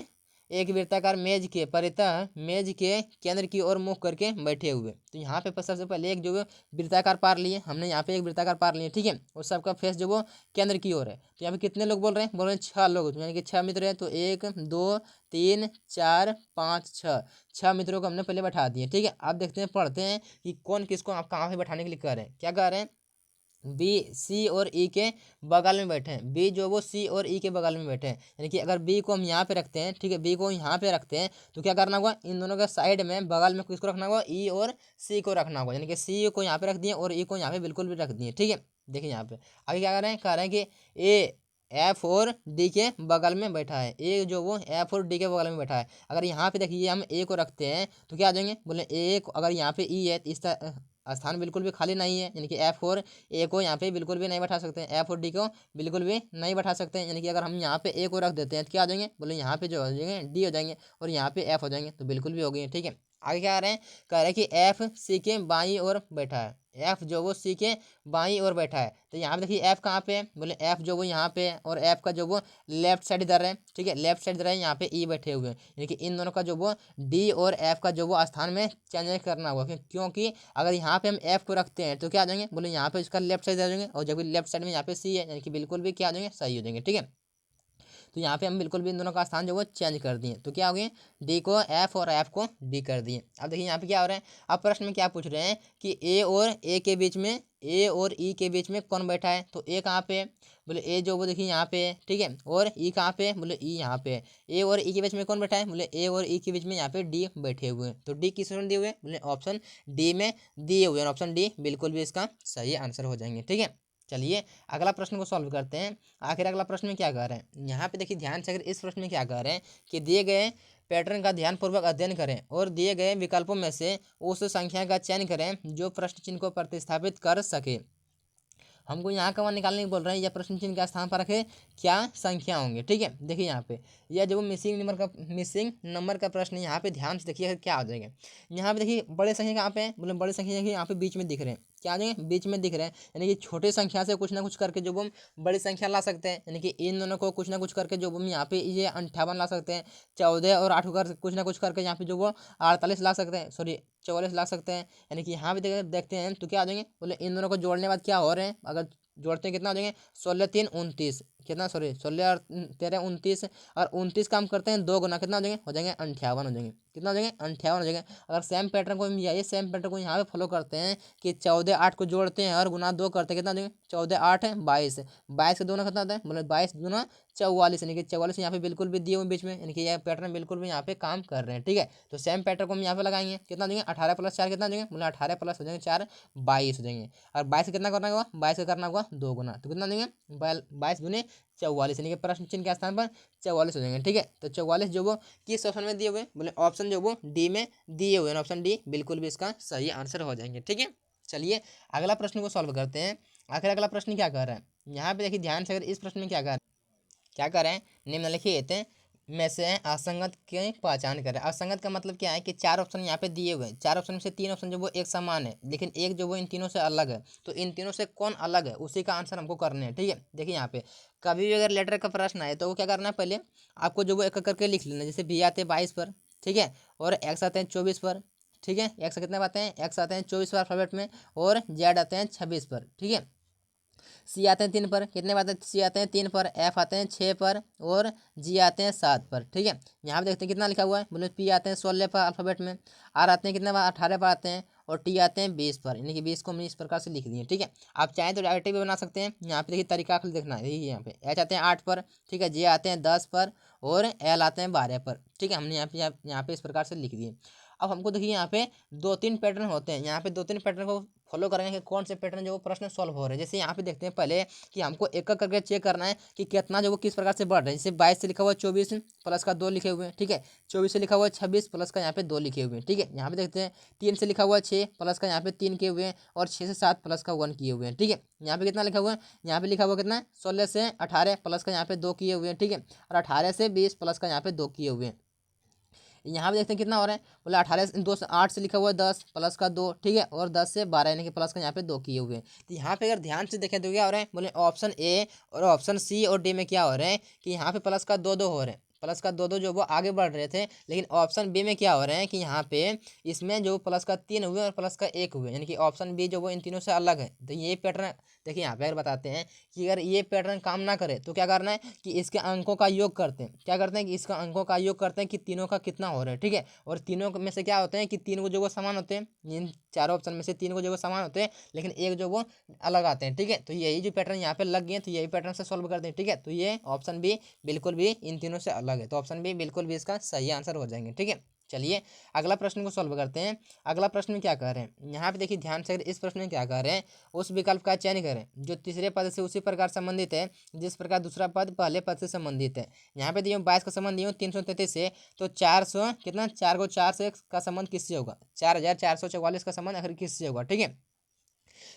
एक वृत्ताकार मेज के परितः मेज के केंद्र की ओर मुख करके बैठे हुए, तो यहाँ पे सबसे पहले एक जो वृत्ताकार पार लिए हमने, यहाँ पे एक वृत्ताकार पार लिए। ठीक है, और सबका फेस जो वो केंद्र की ओर है, तो यहाँ पे कितने लोग बोल रहे हैं, बोल रहे हैं 6 लोग, यानी कि 6 मित्र हैं, तो 1 2 3 4 5 6, 6 मित्रों को हमने पहले बैठा दिए। ठीक है, अब देखते हैं पढ़ते हैं कि कौन किसको आप कहाँ पे बैठाने के लिए कह रहे हैं। क्या कह रहे हैं, बी सी और ई के बगल में बैठे हैं, बी जो वो सी और ई के बगल में बैठे हैं, यानी कि अगर बी को हम यहाँ पे रखते हैं, ठीक है, बी को यहाँ पे रखते हैं, तो क्या करना होगा, इन दोनों के साइड में बगल में किसको रखना होगा, ई और सी को रखना होगा, यानी कि सी को यहाँ पे रख दिए और ई को यहाँ पे बिल्कुल भी रख दिए। ठीक है, देखिए यहाँ पे आगे क्या कह रहे हैं कि ए एफ और डी के बगल में बैठा है, ए जो वो एफ और डी के बगल में बैठा है। अगर यहाँ पे देखिए हम ए को रखते हैं तो क्या आ जाएंगे, बोले ए अगर यहाँ पे ई है तो इस स्थान बिल्कुल भी खाली नहीं है, यानी कि एफ और ए को यहाँ पे बिल्कुल भी नहीं बैठा सकते हैं, एफ और डी को बिल्कुल भी नहीं बैठा सकते हैं, यानी कि अगर हम यहाँ पे ए को रख देते हैं तो क्या आ जाएंगे, बोले यहाँ पे जो हो जाएंगे डी हो जाएंगे, और यहाँ पे एफ हो जाएंगे, तो बिल्कुल भी हो गए। ठीक है, आगे क्या आ रहे हैं, कह रहे हैं कि एफ सी के बाई ओर बैठा है, एफ जो वो सी के बाई ओर बैठा है, तो यहाँ पे देखिए एफ कहाँ पे है, बोले एफ जो वो यहाँ पे है, और एफ का जो वो लेफ्ट साइड इधर है। ठीक है, लेफ्ट साइड इधर है, यहाँ पे ई बैठे हुए हैं, यानी कि इन दोनों का जो वो डी और एफ का जो वो स्थान में चेंज करना होगा, क्योंकि अगर यहाँ पे हम एफ को रखते हैं तो क्या आ जाएंगे, बोले यहाँ पे इसका लेफ्ट साइड आ जाएंगे, और जब लेफ्ट साइड में यहाँ पे सी है, यानी कि बिल्कुल भी क्या आ जाएंगे, सही हो जाएंगे। ठीक है, तो यहाँ पे हम बिल्कुल भी इन दोनों का स्थान जो वो चेंज कर दिए, तो क्या हो गए, डी को एफ और एफ को डी कर दिए। अब देखिए यहाँ पे क्या हो रहा है, अब प्रश्न में क्या पूछ रहे हैं कि ए और ए के बीच में, ए और ई के बीच में कौन बैठा है, तो ए कहाँ पे है, बोले ए जो वो देखिए यहाँ पे है, ठीक है, और ई कहाँ पे है, बोले ई यहाँ पे है। ए और ई के बीच में कौन बैठा है, बोले ए और ई के बीच में यहाँ पे डी बैठे हुए हैं, तो डी किस ऑप्शन दिए हुए हैं, बोले ऑप्शन डी में दिए हुए हैं, ऑप्शन डी बिल्कुल भी इसका सही आंसर हो जाएंगे, ठीक है। चलिए अगला प्रश्न को सॉल्व करते हैं। आखिर अगला प्रश्न में क्या कह रहे हैं, यहाँ पे देखिए ध्यान से, अगर इस प्रश्न में क्या कह रहे हैं कि दिए गए पैटर्न का ध्यानपूर्वक अध्ययन करें और दिए गए विकल्पों में से उस संख्या का चयन करें जो प्रश्न चिन्ह को प्रतिस्थापित कर सके। हमको यहाँ का मान निकालने को बोल रहे हैं, या प्रश्न चिन्ह के स्थान पर रखे क्या संख्या होंगे, ठीक है। देखिए यहाँ पे यह जो मिसिंग नंबर का प्रश्न है, यहाँ पे ध्यान से देखिए क्या हो जाएगा। यहाँ पे देखिए बड़े संख्या कहाँ पे है, बोले बड़े संख्या यहाँ पे बीच में दिख रहे हैं, क्या आ जाएंगे, बीच में दिख रहे हैं, यानी कि छोटे संख्या से कुछ ना कुछ करके जो हम बड़ी संख्या ला सकते हैं, यानी कि इन दोनों को कुछ ना कुछ करके जो हम यहाँ पे ये 58 ला सकते हैं, 14 और 8 कर कुछ ना कुछ करके यहाँ पे जो वो 48 ला सकते हैं, सॉरी 44 ला सकते हैं। यानी कि यहाँ पे देखते हैं तो क्या आ जाएंगे, बोले इन दोनों को जोड़ने के बाद क्या हो रहे हैं, अगर जोड़ते हैं कितना हो जाएंगे, 16 3 29, कितना, सॉरी 16 और 13 29, और 29 काम करते हैं 2 गुना, कितना हो जाएंगे, 58 हो जाएंगे, कितना हो जाएंगे, 58 हो जाएंगे। अगर सेम पैटर्न को हम यही सेम पैटर्न को यहाँ पे फॉलो करते हैं कि 14 8 को जोड़ते हैं और गुना 2 करते हैं, कितना हो जाएंगे, 14 8 22, 22 के दोनों कितना होता है, बोले 22 दूना 44, यानी कि 44 यहाँ पे बिल्कुल भी दिए हुए बीच में, यानी कि यह पैटर्न बिल्कुल भी यहाँ पे काम कर रहे हैं, ठीक है। तो सेम पैटर्न को हम यहाँ पे लगाएंगे, कितना देंगे, 18 + 4 कितना देंगे, बोले 18 प्लस हो जाएंगे 4 22 हो जाएंगे। और 22 का कितना करना होगा, 22 का करना होगा 2 गुना, तो कितना देंगे, 22 दूने 44, यानी कि प्रश्न चिन्ह के स्थान पर 44 हो जाएंगे, ठीक है। तो 44 जो वो किस ऑप्शन में दिए हुए, बोले ऑप्शन जो वो डी में दिए हुए हैं, ऑप्शन डी बिल्कुल भी इसका सही आंसर हो जाएंगे, ठीक है। चलिए अगला प्रश्न को सॉल्व करते हैं। आखिर अगला प्रश्न क्या कर रहा है, यहाँ पे देखिए ध्यान से, अगर इस प्रश्न में क्या करें, निम्नलिखित में से असंगत की पहचान करें। असंगत का मतलब क्या है कि 4 ऑप्शन यहाँ पे दिए हुए हैं, 4 ऑप्शन में से 3 ऑप्शन जो वो एक समान है, लेकिन एक जो वो इन तीनों से अलग है, तो इन तीनों से कौन अलग है उसी का आंसर हमको करना है, ठीक है। देखिए यहाँ पे कभी भी अगर लेटर का प्रश्न आए तो वो क्या करना है, पहले आपको जो वो एक करके लिख लेना, जैसे भी आते हैं 22 पर, ठीक है, और एक्स आते हैं 24 पर, ठीक है, एक्स कितने आते हैं, एक्स आते हैं 24 पर अल्फाबेट में, और जेड आते हैं 26 पर, ठीक है। सी आते हैं 3 पर, कितने बात है, सी आते हैं 3 पर, एफ आते हैं 6 पर, और जी आते हैं 7 पर, ठीक है। यहाँ पे देखते हैं कितना लिखा हुआ है, बोले पी आते हैं 16 पर अल्फाबेट में, आर आते हैं कितने बार, 18 पर आते हैं, और टी आते हैं 20 पर, यानी कि 20 को हमने इस प्रकार से लिख दिए, ठीक है। आप चाहें तो डायरेक्ट भी बना सकते हैं, यहाँ पे देखिए तरीका खाली देखना है, देखिए यहाँ पे एच आते हैं 8 पर, ठीक है, जे आते हैं 10 पर, और एल आते हैं 12 पर, ठीक है। हमने यहाँ पे इस प्रकार से लिख दिए। अब हमको देखिए यहाँ पे 2-3 पैटर्न होते हैं, यहाँ पे 2-3 पैटर्न को फॉलो करेंगे कि कौन से पैटर्न जो वो प्रश्न सॉल्व हो रहे हैं। जैसे यहाँ पे देखते हैं पहले कि हमको एक एक करके चेक करना है कि कितना जो वो किस प्रकार से बढ़ रहे हैं। जैसे 22 से लिखा हुआ 24 प्लस का 2 लिखे हुए हैं, ठीक है, 24 से लिखा हुआ 26 प्लस का यहाँ पे 2 लिखे हुए हैं, ठीक है। यहाँ पे देखते हैं 3 से लिखा हुआ 6 प्लस का यहाँ पे 3 किए हुए हैं, और 6 से 7 प्लस का 1 किए हुए हैं, ठीक है। यहाँ पे कितना लिखा हुआ है, यहाँ पे लिखा हुआ कितना, 16 से 18 प्लस का यहाँ पे 2 किए हुए हैं, ठीक है, और 18 से 20 प्लस का यहाँ पे 2 किए हुए हैं। यहाँ पे देखते हैं कितना हो रहा है, बोले 18 से 2 से 8 से लिखा हुआ है 10 प्लस का 2, ठीक है, और 10 से 12 यानी कि प्लस का यहाँ पे 2 किए हुए हैं। तो यहाँ पे अगर ध्यान से देखें तो क्या हो रहा है, बोले ऑप्शन ए और ऑप्शन सी और डी में क्या हो रहे हैं कि यहाँ पे प्लस का 2 2 हो रहे हैं, प्लस का 2 2 जो वो आगे बढ़ रहे थे। लेकिन ऑप्शन बी में क्या हो रहे हैं कि यहाँ पे इसमें जो प्लस का 3 हुए और प्लस का 1 हुए, यानी कि ऑप्शन बी जो वो इन तीनों से अलग है। तो ये पैटर्न देखिए यहाँ पे अगर बताते हैं कि अगर ये पैटर्न काम ना करे तो क्या करना है कि इसके अंकों का योग करते हैं, क्या करते हैं कि इसका अंकों का योग करते हैं कि तीनों का कितना हो रहा है, ठीक है। और तीनों में से क्या होते हैं कि 3 को जो वो समान होते हैं, इन चारों ऑप्शन में से 3 को जो वो समान होते हैं, लेकिन एक जो वो अलग आते हैं, ठीक है। तो यही जो पैटर्न यहाँ पे लग गए, तो यही पैटर्न से सॉल्व करते हैं, ठीक है। तो ये ऑप्शन बी बिल्कुल भी इन तीनों से अलग है, तो ऑप्शन बी बिल्कुल भी इसका सही आंसर हो जाएंगे, ठीक है। चलिए अगला प्रश्न को सॉल्व करते हैं। अगला प्रश्न में क्या कह रहे हैं, यहाँ पे देखिए ध्यान से, इस प्रश्न में क्या कह रहे हैं, उस विकल्प का चयन करें जो तीसरे पद से उसी प्रकार संबंधित है जिस प्रकार दूसरा पद पहले पद से संबंधित है। यहाँ पे दिए 22 का संबंध दिए 333 से, तो 400 कितना, 4 को 4 से का संबंध किससे होगा, 4444 का संबंध आखिर किससे होगा, ठीक है।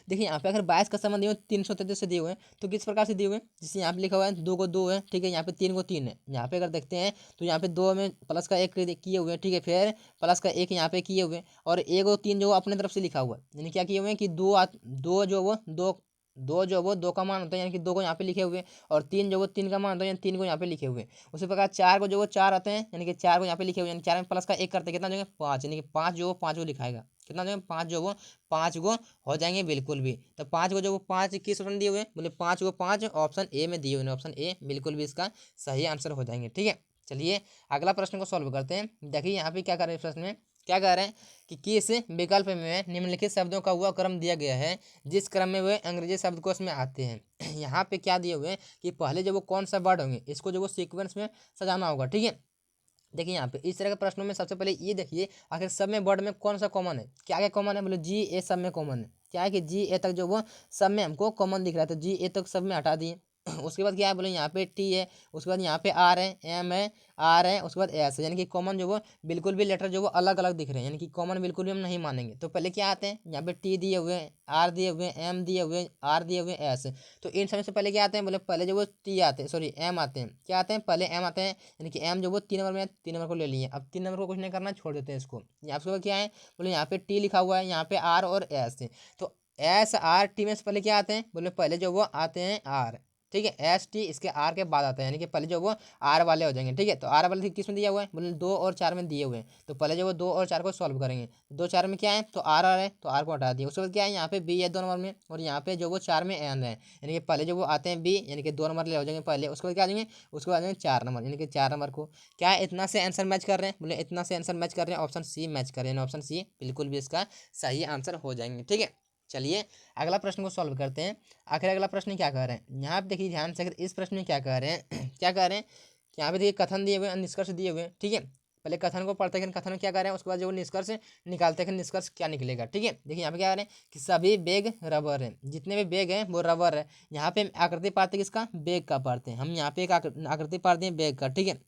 देखिए यहाँ पे अगर 22 का संबंध दिए 333 से दिए हुए हैं, तो किस प्रकार से दिए हुए हैं, जैसे यहाँ पे लिखा हुआ है 2 को 2 है, ठीक है, यहाँ पे 3 को 3 है। यहाँ पे अगर देखते हैं तो यहाँ पे 2 में प्लस का 1 किए हुए हैं, ठीक है, फिर प्लस का 1 यहाँ पे किए हुए हैं, और 1 और 3 जो अपने तरफ से लिखा हुआ है, यानी क्या किए हुए हैं कि दो जो वो 2 दो जो वो 2 का मान होता है, यानी कि 2 को यहाँ पे लिखे हुए, और 3 जो वो 3 का मान होता है, यानी 3 को यहाँ पे लिखे हुए। उसी प्रकार 4 को जो वो 4 आते हैं, यानी कि 4 को यहाँ पे लिखे हुए, यानी 4 में प्लस का 1 करते हैं, कितना हो जाएगा 5, यानी कि 5 जो वो 5 को लिखाएगा, कितना हो जाएगा 5 जो वो 5 को हो जाएंगे बिल्कुल भी। तो 5 को जो वो 5 किस ऑप्शन दिए हुए, बोले 5 को 5 ऑप्शन ए में दिए हुए, ऑप्शन ए बिल्कुल भी इसका सही आंसर हो जाएंगे। ठीक है, चलिए अगला प्रश्न को सॉल्व करते हैं। देखिए यहाँ पे क्या कर रहे हैं, प्रश्न में क्या कह रहे हैं कि किस विकल्प में निम्नलिखित शब्दों का वह क्रम दिया गया है जिस क्रम में वे अंग्रेजी शब्दकोश में आते हैं। यहाँ पे क्या दिए हुए हैं कि पहले जो वो कौन सा वर्ड होंगे, इसको जो वो सीक्वेंस में सजाना होगा। ठीक है, देखिए यहाँ पे इस तरह के प्रश्नों में सबसे पहले ये देखिए आखिर सब में वर्ड में कौन सा कॉमन है, क्या क्या कॉमन है, बोले जी ए सब में कॉमन है। क्या है कि जी ए तक जो वो सब में हमको कॉमन दिख रहा है, तो जी ए तक सब में हटा दिए। उसके बाद क्या है, बोले यहाँ पे टी है, उसके बाद यहाँ पे आर है, एम है, आर है, उसके बाद एस है, यानी कि कॉमन जो वो बिल्कुल भी लेटर जो वो अलग अलग दिख रहे हैं, यानी कि कॉमन बिल्कुल भी हम नहीं मानेंगे। तो पहले क्या आते हैं, यहाँ पे टी दिए हुए हैं, आर दिए हुए हैं, एम दिए हुए हैं, आर दिए हुए हैं, एस। तो इन समय से पहले क्या आते हैं, बोले पहले जो वो टी आते हैं, सॉरी एम आते हैं, क्या आते हैं, पहले एम आते हैं, यानी कि एम जो वो 3 नंबर में है, 3 नंबर को ले लिए। अब 3 नंबर को कुछ नहीं करना, छोड़ देते हैं इसको। यहाँ पे क्या है, बोले यहाँ पे टी लिखा हुआ है, यहाँ पे आर और एस। तो एस आर टी में से पहले क्या आते हैं, बोले पहले जो वो आते हैं आर। ठीक है, एस टी इसके आर के बाद आता है, यानी कि पहले जो वो आर वाले हो जाएंगे। ठीक है, तो आर वाले किस में दिया हुआ है, बोले 2 और 4 में दिए हुए हैं। तो पहले जो वो 2 और 4 को सॉल्व करेंगे, 2 4 में क्या है, तो आर आर है, तो आर को हटा दिया। उसके बाद क्या है, यहाँ पे बी है 2 नंबर में, और यहाँ पे जो वो 4 में एन है, यानी कि पहले जो वो आते हैं बी, यानी कि 2 नंबर ले हो जाएंगे पहले। उसके बाद क्या आ जाएंगे, उसके बाद आ जाएंगे 4 नंबर, यानी कि 4 नंबर को क्या है, इतना से आंसर मैच कर रहे हैं, बोले इतना से आंसर मैच कर रहे हैं, ऑप्शन सी मैच कर रहे हैं, ऑप्शन सी बिल्कुल भी इसका सही आंसर हो जाएंगे। ठीक है, चलिए अगला प्रश्न को सॉल्व करते हैं। आखिर अगला प्रश्न क्या कह रहे हैं, यहाँ पे देखिए ध्यान से, अगर इस प्रश्न में क्या कह रहे हैं क्या कह रहे हैं, यहाँ पे देखिए कथन दिए हुए हैं, निष्कर्ष दिए हुए हैं। ठीक है, पहले कथन को पढ़ते हैं कि कथन में क्या कह रहे हैं, उसके बाद जो निष्कर्ष निकालते हैं कि निष्कर्ष क्या निकलेगा। ठीक है, देखिए यहाँ पे क्या कह रहे हैं कि सभी बैग रबर है, जितने भी बैग हैं वो रबर है। यहाँ पे आकृति पाते किसका, बैग का पाते हैं हम, यहाँ पे एक आकृति पाते हैं बैग का। ठीक है,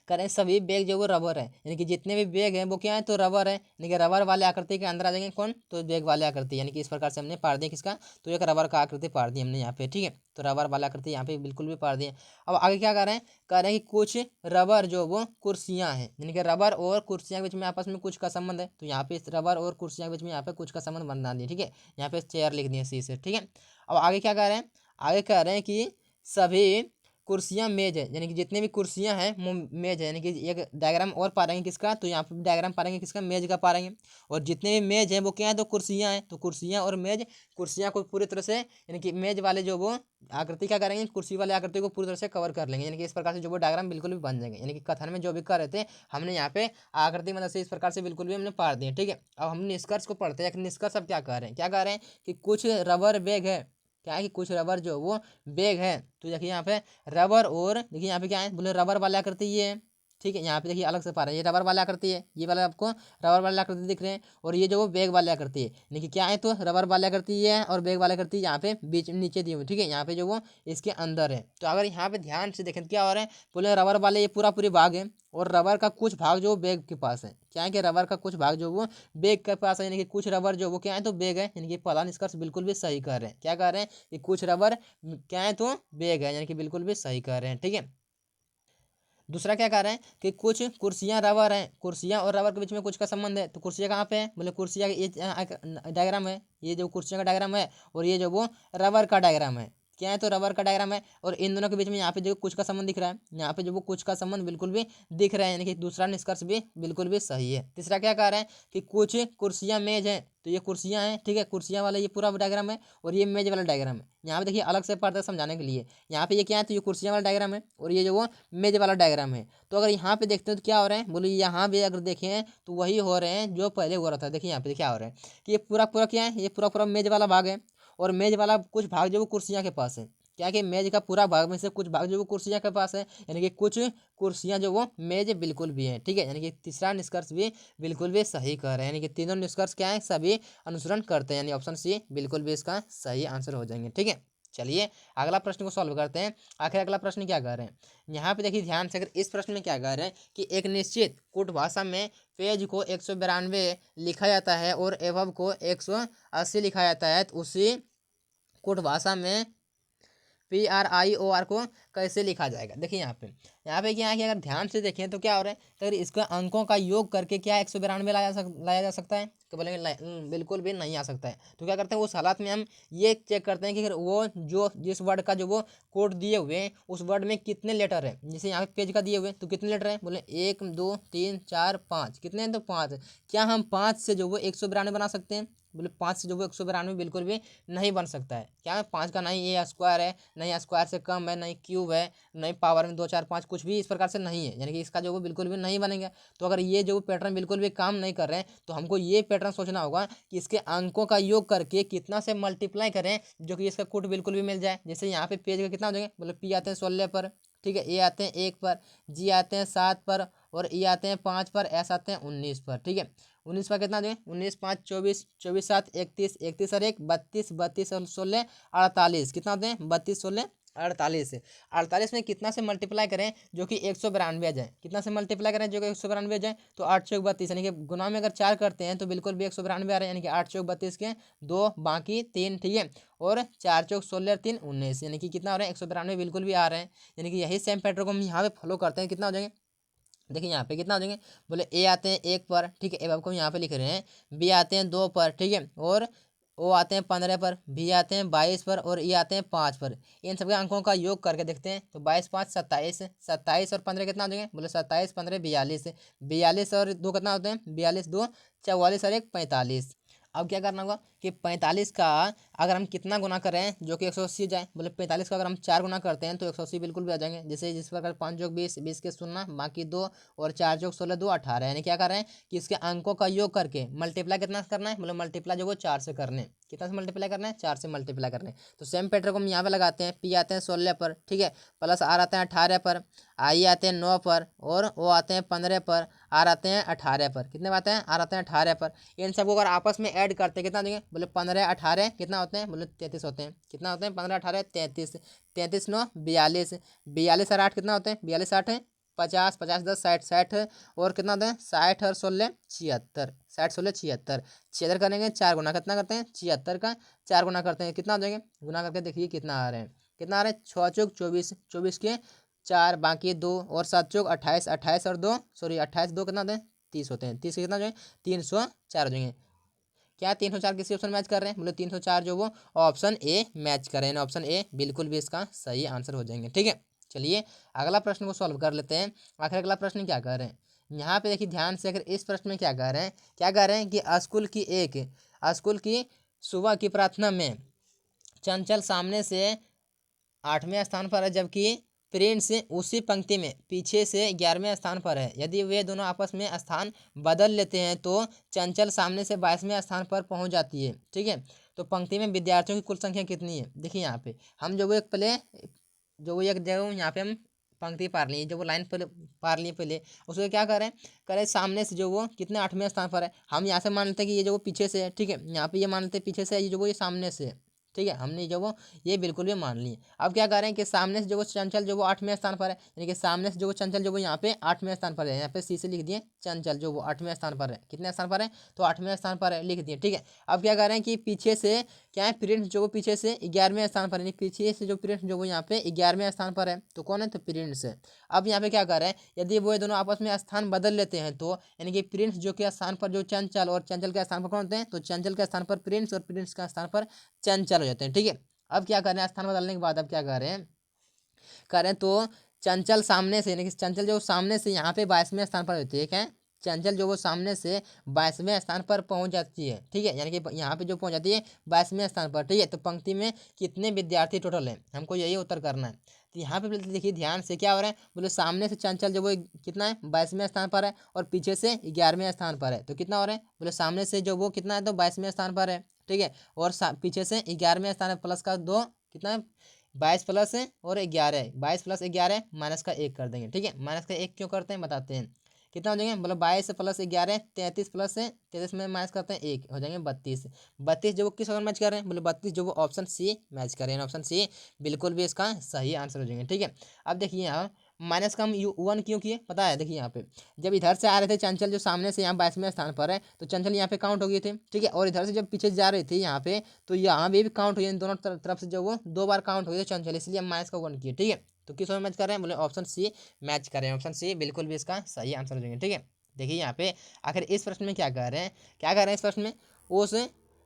करें सभी बैग जो वो रबर है, यानी कि जितने भी बैग हैं वो क्या है, तो रबर है, यानी कि रबर वाले आकृति के अंदर आ जाएंगे कौन, तो बैग वाले आकृति, यानी कि इस प्रकार से हमने पार दिया किसका, तो एक रबर का आकृति पार दी हमने यहाँ पे। ठीक है, तो रबर वाला आकृति यहाँ पे बिल्कुल भी पार दिए। अब आगे क्या कर रहे हैं, कह रहे हैं कि कुछ रबर जो वो कुर्सियाँ हैं, यानी कि रबर और कुर्सियाँ के बीच में आपस में कुछ का संबंध है, तो यहाँ पे रबर और कुर्सियाँ के बीच में यहाँ पे कुछ का संबंध बना दिए। ठीक है, यहाँ पे चेयर लिख दिए सी से। ठीक है, अब आगे क्या कह रहे हैं, आगे कह रहे हैं कि सभी कुर्सियाँ मेज है, यानी कि जितने भी कुर्सियाँ हैं वो मेज है, यानी कि एक डायग्राम और पा रहेंगे किसका, तो यहाँ पे डायग्राम पा रहेंगे किसका, मेज का पा रहेंगे। और जितने भी मेज हैं वो क्या है, तो कुर्सियाँ हैं, तो कुर्सियाँ और मेज, कुर्सियाँ को पूरी तरह से, यानी कि मेज वाले जो वो आकृति क्या करेंगे, कुर्सी वाले आकृति को पूरी तरह से कवर कर लेंगे, यानी कि इस प्रकार से जो वो डायग्राम बिल्कुल भी बन जाएंगे। यानी कि कथन में जो भी कर रहे थे हमने यहाँ पे आकृति मदद से इस प्रकार से बिल्कुल भी हमने पार दिए। ठीक है, अब हम निष्कर्ष को पढ़ते हैं। निष्कर्ष अब क्या कह रहे हैं, क्या कह रहे हैं कि कुछ रबर बैग है, क्या है कि कुछ रबर जो वो बैग है। तो देखिए यहाँ पे रबर, और देखिए यहाँ पे क्या है, बोले रबर वाला आकृति ये है। ठीक है, यहाँ पे देखिए अलग से पा रहे हैं, ये रबर वाला आकृति है, ये वाला आपको रबर वाला आकृति दिख रहे हैं, और ये जो वो बैग वाले आकृति है, यानी कि क्या है, तो रबर वाले आकृति ये है और बैग वाले आकृति यहाँ पे बीच नीचे दिए हुए। ठीक है, यहाँ पे जो वो इसके अंदर है। तो अगर यहाँ पे ध्यान से देखें तो क्या हो रहा है, बोले रबर वाले ये पूरा पूरी भाग है, और रबर का कुछ भाग जो बैग के पास है, क्या है कि रबर का कुछ भाग जो वो बैग के पास है, यानी कि कुछ रबर जो वो क्या है, तो बैग है, यानी कि पहला निष्कर्ष बिल्कुल भी सही कर रहे हैं। क्या कर रहे हैं कि कुछ रबर क्या है, तो बैग है, यानी कि बिल्कुल भी सही कर रहे हैं। ठीक है, दूसरा क्या कह रहे हैं कि कुछ कुर्सियां रबर हैं, कुर्सियां और रबर के बीच में कुछ का संबंध है। तो कुर्सियां कहाँ पे है, बोले कुर्सियां ये डायग्राम है, ये जो कुर्सियां का डायग्राम है, और ये जो वो रबर का डायग्राम है, क्या है, तो रबर का डायग्राम है, और इन दोनों के बीच में यहाँ पे जो कुछ का संबंध दिख रहा है, यहाँ पे जो वो कुछ का संबंध बिल्कुल भी दिख रहा है, यानी कि दूसरा निष्कर्ष भी बिल्कुल भी सही है। तीसरा क्या कह रहे हैं कि कुछ कुर्सियां मेज है, तो ये कुर्सियां हैं। ठीक है, कुर्सियां वाला ये पूरा डायग्राम है, और ये मेज वाला डायग्राम है। यहाँ पे देखिए अलग से पढ़ते समझाने के लिए, यहाँ पे ये क्या है, तो ये कुर्सियां वाला डायग्राम है, और ये जो वो मेज वाला डायग्राम है। तो अगर यहाँ पे देखते हैं तो क्या हो रहा है, बोलो यहाँ भी अगर देखें तो वही हो रहे हैं जो पहले हो रहा था। देखिए यहाँ पे क्या हो रहा है कि ये पूरा पूरा क्या है, ये पूरा पूरा मेज वाला भाग है, और मेज वाला कुछ भाग जो वो कुर्सियाँ के पास है। क्या कि मेज का पूरा भाग में से कुछ भाग जो वो कुर्सियाँ के पास है, यानी कि कुछ कुर्सियाँ जो वो मेज बिल्कुल भी हैं। ठीक है, यानी कि तीसरा निष्कर्ष भी बिल्कुल भी सही कर रहे हैं, यानी कि तीनों निष्कर्ष क्या है, सभी अनुसरण करते हैं, यानी ऑप्शन सी बिल्कुल भी इसका सही आंसर हो जाएंगे। ठीक है, चलिए अगला प्रश्न को सॉल्व करते हैं। आखिर अगला प्रश्न क्या कर रहे हैं, यहाँ पे देखिए ध्यान से, अगर इस प्रश्न में क्या कर रहे हैं कि एक निश्चित कूट भाषा में पेज को 192 लिखा जाता है और एवब को 180 लिखा जाता है, तो उसी कूट भाषा में PRIOR को कैसे लिखा जाएगा। देखिए यहाँ पे क्या है कि अगर ध्यान से देखें तो क्या हो रहा है, तो अगर इसका अंकों का योग करके क्या 192 लाया जा सकता है, तो बोलेंगे बिल्कुल भी नहीं आ सकता है। तो क्या करते हैं उस हालात में हम ये चेक करते हैं कि अगर वो जो जिस वर्ड का जो वो कोड दिए हुए हैं उस वर्ड में कितने लेटर है। जैसे यहाँ पे पेज का दिए हुए तो कितने लेटर है, बोले 1 2 3 4 5, कितने हैं तो 5। क्या हम 5 से जो वो 192 बना सकते हैं, बोले 5 से जो वो 192 बिल्कुल भी नहीं बन सकता है। क्या है 5 का नहीं ए स्क्वायर है, नहीं स्क्वायर से कम है, नहीं क्यूब है, नहीं पावर में 2 4 5 कुछ भी इस प्रकार से नहीं है, यानी कि इसका जो वो बिल्कुल भी नहीं बनेगा। तो अगर ये जो पैटर्न बिल्कुल भी काम नहीं कर रहे हैं तो हमको ये पैटर्न सोचना होगा कि इसके अंकों का योग करके कितना से मल्टीप्लाई करें जो कि इसका कूट बिल्कुल भी मिल जाए। जैसे यहाँ पे पेज का कितना हो जाएगा, बोले पी आते हैं 16 पर, ठीक है, ए आते हैं 1 पर, जी आते हैं 7 पर, और ई आते हैं 5 पर, एस आते हैं 19 पर, ठीक है। 19 पर कितना दें, 19 5 24, 24 7 31, 31 और 1 32, 32 और 16 48, कितना दें 32 16 48। 48 में कितना से मल्टीप्लाई करें जो कि 192 आ जाए, कितना से मल्टीप्लाई करें जो कि 192 आ जाए, तो 8 चौक 32, यानी कि गुना में अगर 4 करते हैं तो बिल्कुल भी 192 आ रहे हैं, यानी कि 8 चौक 32 के 2 बाकी 3, ठीक है, और 4 चौक 16 3 19, यानी कि कितना हो रहा है 192 बिल्कुल भी आ रहे हैं। यानी कि यही सेम पैटर्न को हम यहाँ पे फॉलो करते हैं, कितना हो जाएंगे, देखिए यहाँ पे कितना हो जाएंगे, बोले ए आते हैं 1 पर, ठीक है, ए आपको यहाँ पे लिख रहे हैं, बी आते हैं 2 पर, ठीक है, और ओ आते हैं 15 पर, भी आते हैं 22 पर, और ई आते हैं 5 पर। इन सबके अंकों का योग करके देखते हैं तो 22 5 27, 27 और 15 कितना हो जाएंगे, बोले 27 15 42, 42 और 2 कितना होते हैं, 42 2 44 और 1 45। अब क्या करना होगा कि 45 का अगर हम कितना गुना करें जो कि 180 जाए, बोले 45 का अगर हम 4 गुना करते हैं तो 180 बिल्कुल भी आ जाएंगे। जैसे जिस प्रकार 5 जोग 20, 20 के 0 बाकी 2, और 4 जोग 16 2 18, यानी क्या कर रहे हैं कि इसके अंकों का योग करके मल्टीप्लाई कितना करना है, बोले मल्टीप्लाई जो वो 4 से करने, कितना से मल्टीप्लाई करना है 4 से मल्टीप्लाई करना है। तो सेम पैटर्न को हम यहाँ पे लगाते हैं, पी आते हैं 16 पर, ठीक है, प्लस आर आते हैं 18 पर, आई आते हैं 9 पर, और ओ आते हैं 15 पर, आर आते हैं 18 पर, कितने आते हैं आर आते हैं 18 पर। इन सबको अगर आपस में ऐड करते हैं कितना देंगे, बोले 15 18 कितना होते हैं, बोले 33 होते हैं, कितना होते हैं 15 18 33, 33 9 42, 42 और 8 कितना होते हैं, 42 8 है 50, 50 10 60, 60 और कितना होते हैं 60 और 16 76, 60 16 76, 76 करेंगे 4 गुना कितना करते हैं 76 का 4 गुना करते हैं, कितना हो जाएंगे, गुना करके देखिए कितना आ रहे हैं, कितना आ रहे हैं 6 चौक 24, 24 के 4 बाकी 2, और 7 चौक 28, 28 और 2 सॉरी 28 2 कितना होते हैं 30 होते हैं, 30 कितना जो है 304 हो जाएंगे। क्या 304 किसी ऑप्शन मैच कर रहे हैं, बोले 304 जो वो ऑप्शन ए मैच कर रहे हैं, ऑप्शन ए बिल्कुल भी इसका सही आंसर हो जाएंगे, ठीक है। चलिए अगला प्रश्न को सॉल्व कर लेते हैं। आखिर अगला प्रश्न क्या कर रहे हैं, यहाँ पे देखिए ध्यान से, अगर इस प्रश्न में क्या कह रहे हैं, क्या कह रहे हैं कि स्कूल की सुबह की प्रार्थना में चंचल सामने से 8वें स्थान पर है, जबकि प्रिंस उसी पंक्ति में पीछे से 11वें स्थान पर है। यदि वे दोनों आपस में स्थान बदल लेते हैं तो चंचल सामने से 22वें स्थान पर पहुंच जाती है, ठीक है। तो पंक्ति में विद्यार्थियों की कुल संख्या कितनी है, देखिए यहाँ पे हम जो वो एक पहले जो वो एक जो यहाँ पे हम पंक्ति पार ली, जो वो लाइन पहले पार लिए पहले, उसको क्या करें, सामने से जो वो कितने 8वें स्थान पर है, हम यहाँ से मान लेते हैं कि ये जो वो पीछे से है, ठीक है, यहाँ पे ये मान लेते हैं पीछे से, ये जो वो ये सामने से है, ठीक है, हमने जो वो ये बिल्कुल भी मान लिए। अब क्या कर रहे हैं कि सामने से जो वो चंचल जो वो 8वें स्थान पर है, यानी कि सामने से जो वो चंचल जो वो यहाँ पे 8वें स्थान पर है, यहाँ पे सी से लिख दिए चंचल जो वो 8वें स्थान पर है, कितने स्थान पर है तो 8वें स्थान पर है लिख दिए, ठीक है। अब क्या कर रहे हैं कि पीछे से क्या है प्रिंस जो वो पीछे से 11वें स्थान पर है, पीछे से जो प्रिंस जो वो यहाँ पे 11वें स्थान पर है, तो कौन है तो प्रिंस है। अब यहाँ पे क्या कर रहे हैं, यदि वो दोनों आपस में स्थान बदल लेते हैं तो यानी कि प्रिंस जो के स्थान पर जो चंचल, और चंचल के स्थान पर कौन होते हैं, तो चंचल के स्थान पर प्रिंस और प्रिंस के स्थान पर चंचल हो जाते हैं, ठीक है। अब क्या कर रहे हैं, स्थान बदलने के बाद अब क्या कर रहे हैं, करें तो चंचल सामने से, यानी कि चंचल जो सामने से यहाँ पे 22वें स्थान पर होती है, क्या है चंचल जो वो सामने से 22वें स्थान पर पहुंच जाती है, ठीक है, यानी कि यहाँ पे जो पहुंच जाती है 22वें स्थान पर, ठीक है। तो पंक्ति में कितने विद्यार्थी टोटल है, हमको यही उत्तर करना है। तो यहाँ पे देखिए ध्यान से क्या हो रहा है, बोले सामने से चंचल जो वो कितना है 22वें स्थान पर है, और पीछे से 11वें स्थान पर है, तो कितना हो रहा है, बोले सामने से जो वो कितना है तो 22वें स्थान पर है, ठीक है, और पीछे से 11वें स्थान है, प्लस का 2 कितना है 22 प्लस है और 11, 22 प्लस 11 माइनस का 1 कर देंगे, ठीक है। माइनस का 1 क्यों करते हैं बताते हैं, कितना हो जाएंगे, बोलो 22 प्लस 11 33 प्लस है 33 में माइनस करते हैं 1 हो जाएंगे 32। 32 जो वो किस ऑप्शन मैच कर रहे हैं, बोले 32 जो वो ऑप्शन सी मैच कर रहे हैं, ऑप्शन सी बिल्कुल भी इसका सही आंसर हो जाएंगे, ठीक है। अब देखिए यहाँ माइनस का हम 1 क्यों किए पता है? देखिए यहाँ पे जब इधर से आ रहे थे चंचल जो सामने से यहाँ 22वें स्थान पर है, तो चंचल यहाँ पे काउंट हो गए थे, ठीक है। और इधर से जब पीछे जा रही थी यहाँ पे, तो यहाँ भी काउंट हुई, दोनों तरफ से जो वो 2 बार काउंट हुई चंचल, इसलिए हम माइनस का 1 किए, ठीक है। तो किस में मैच कर रहे हैं? बोले ऑप्शन सी मैच कर रहे हैं। ऑप्शन सी बिल्कुल भी इसका सही आंसर हो जाएंगे, ठीक है। देखिए यहाँ पे आखिर इस प्रश्न में क्या कह रहे हैं, क्या कह रहे हैं इस प्रश्न में, उस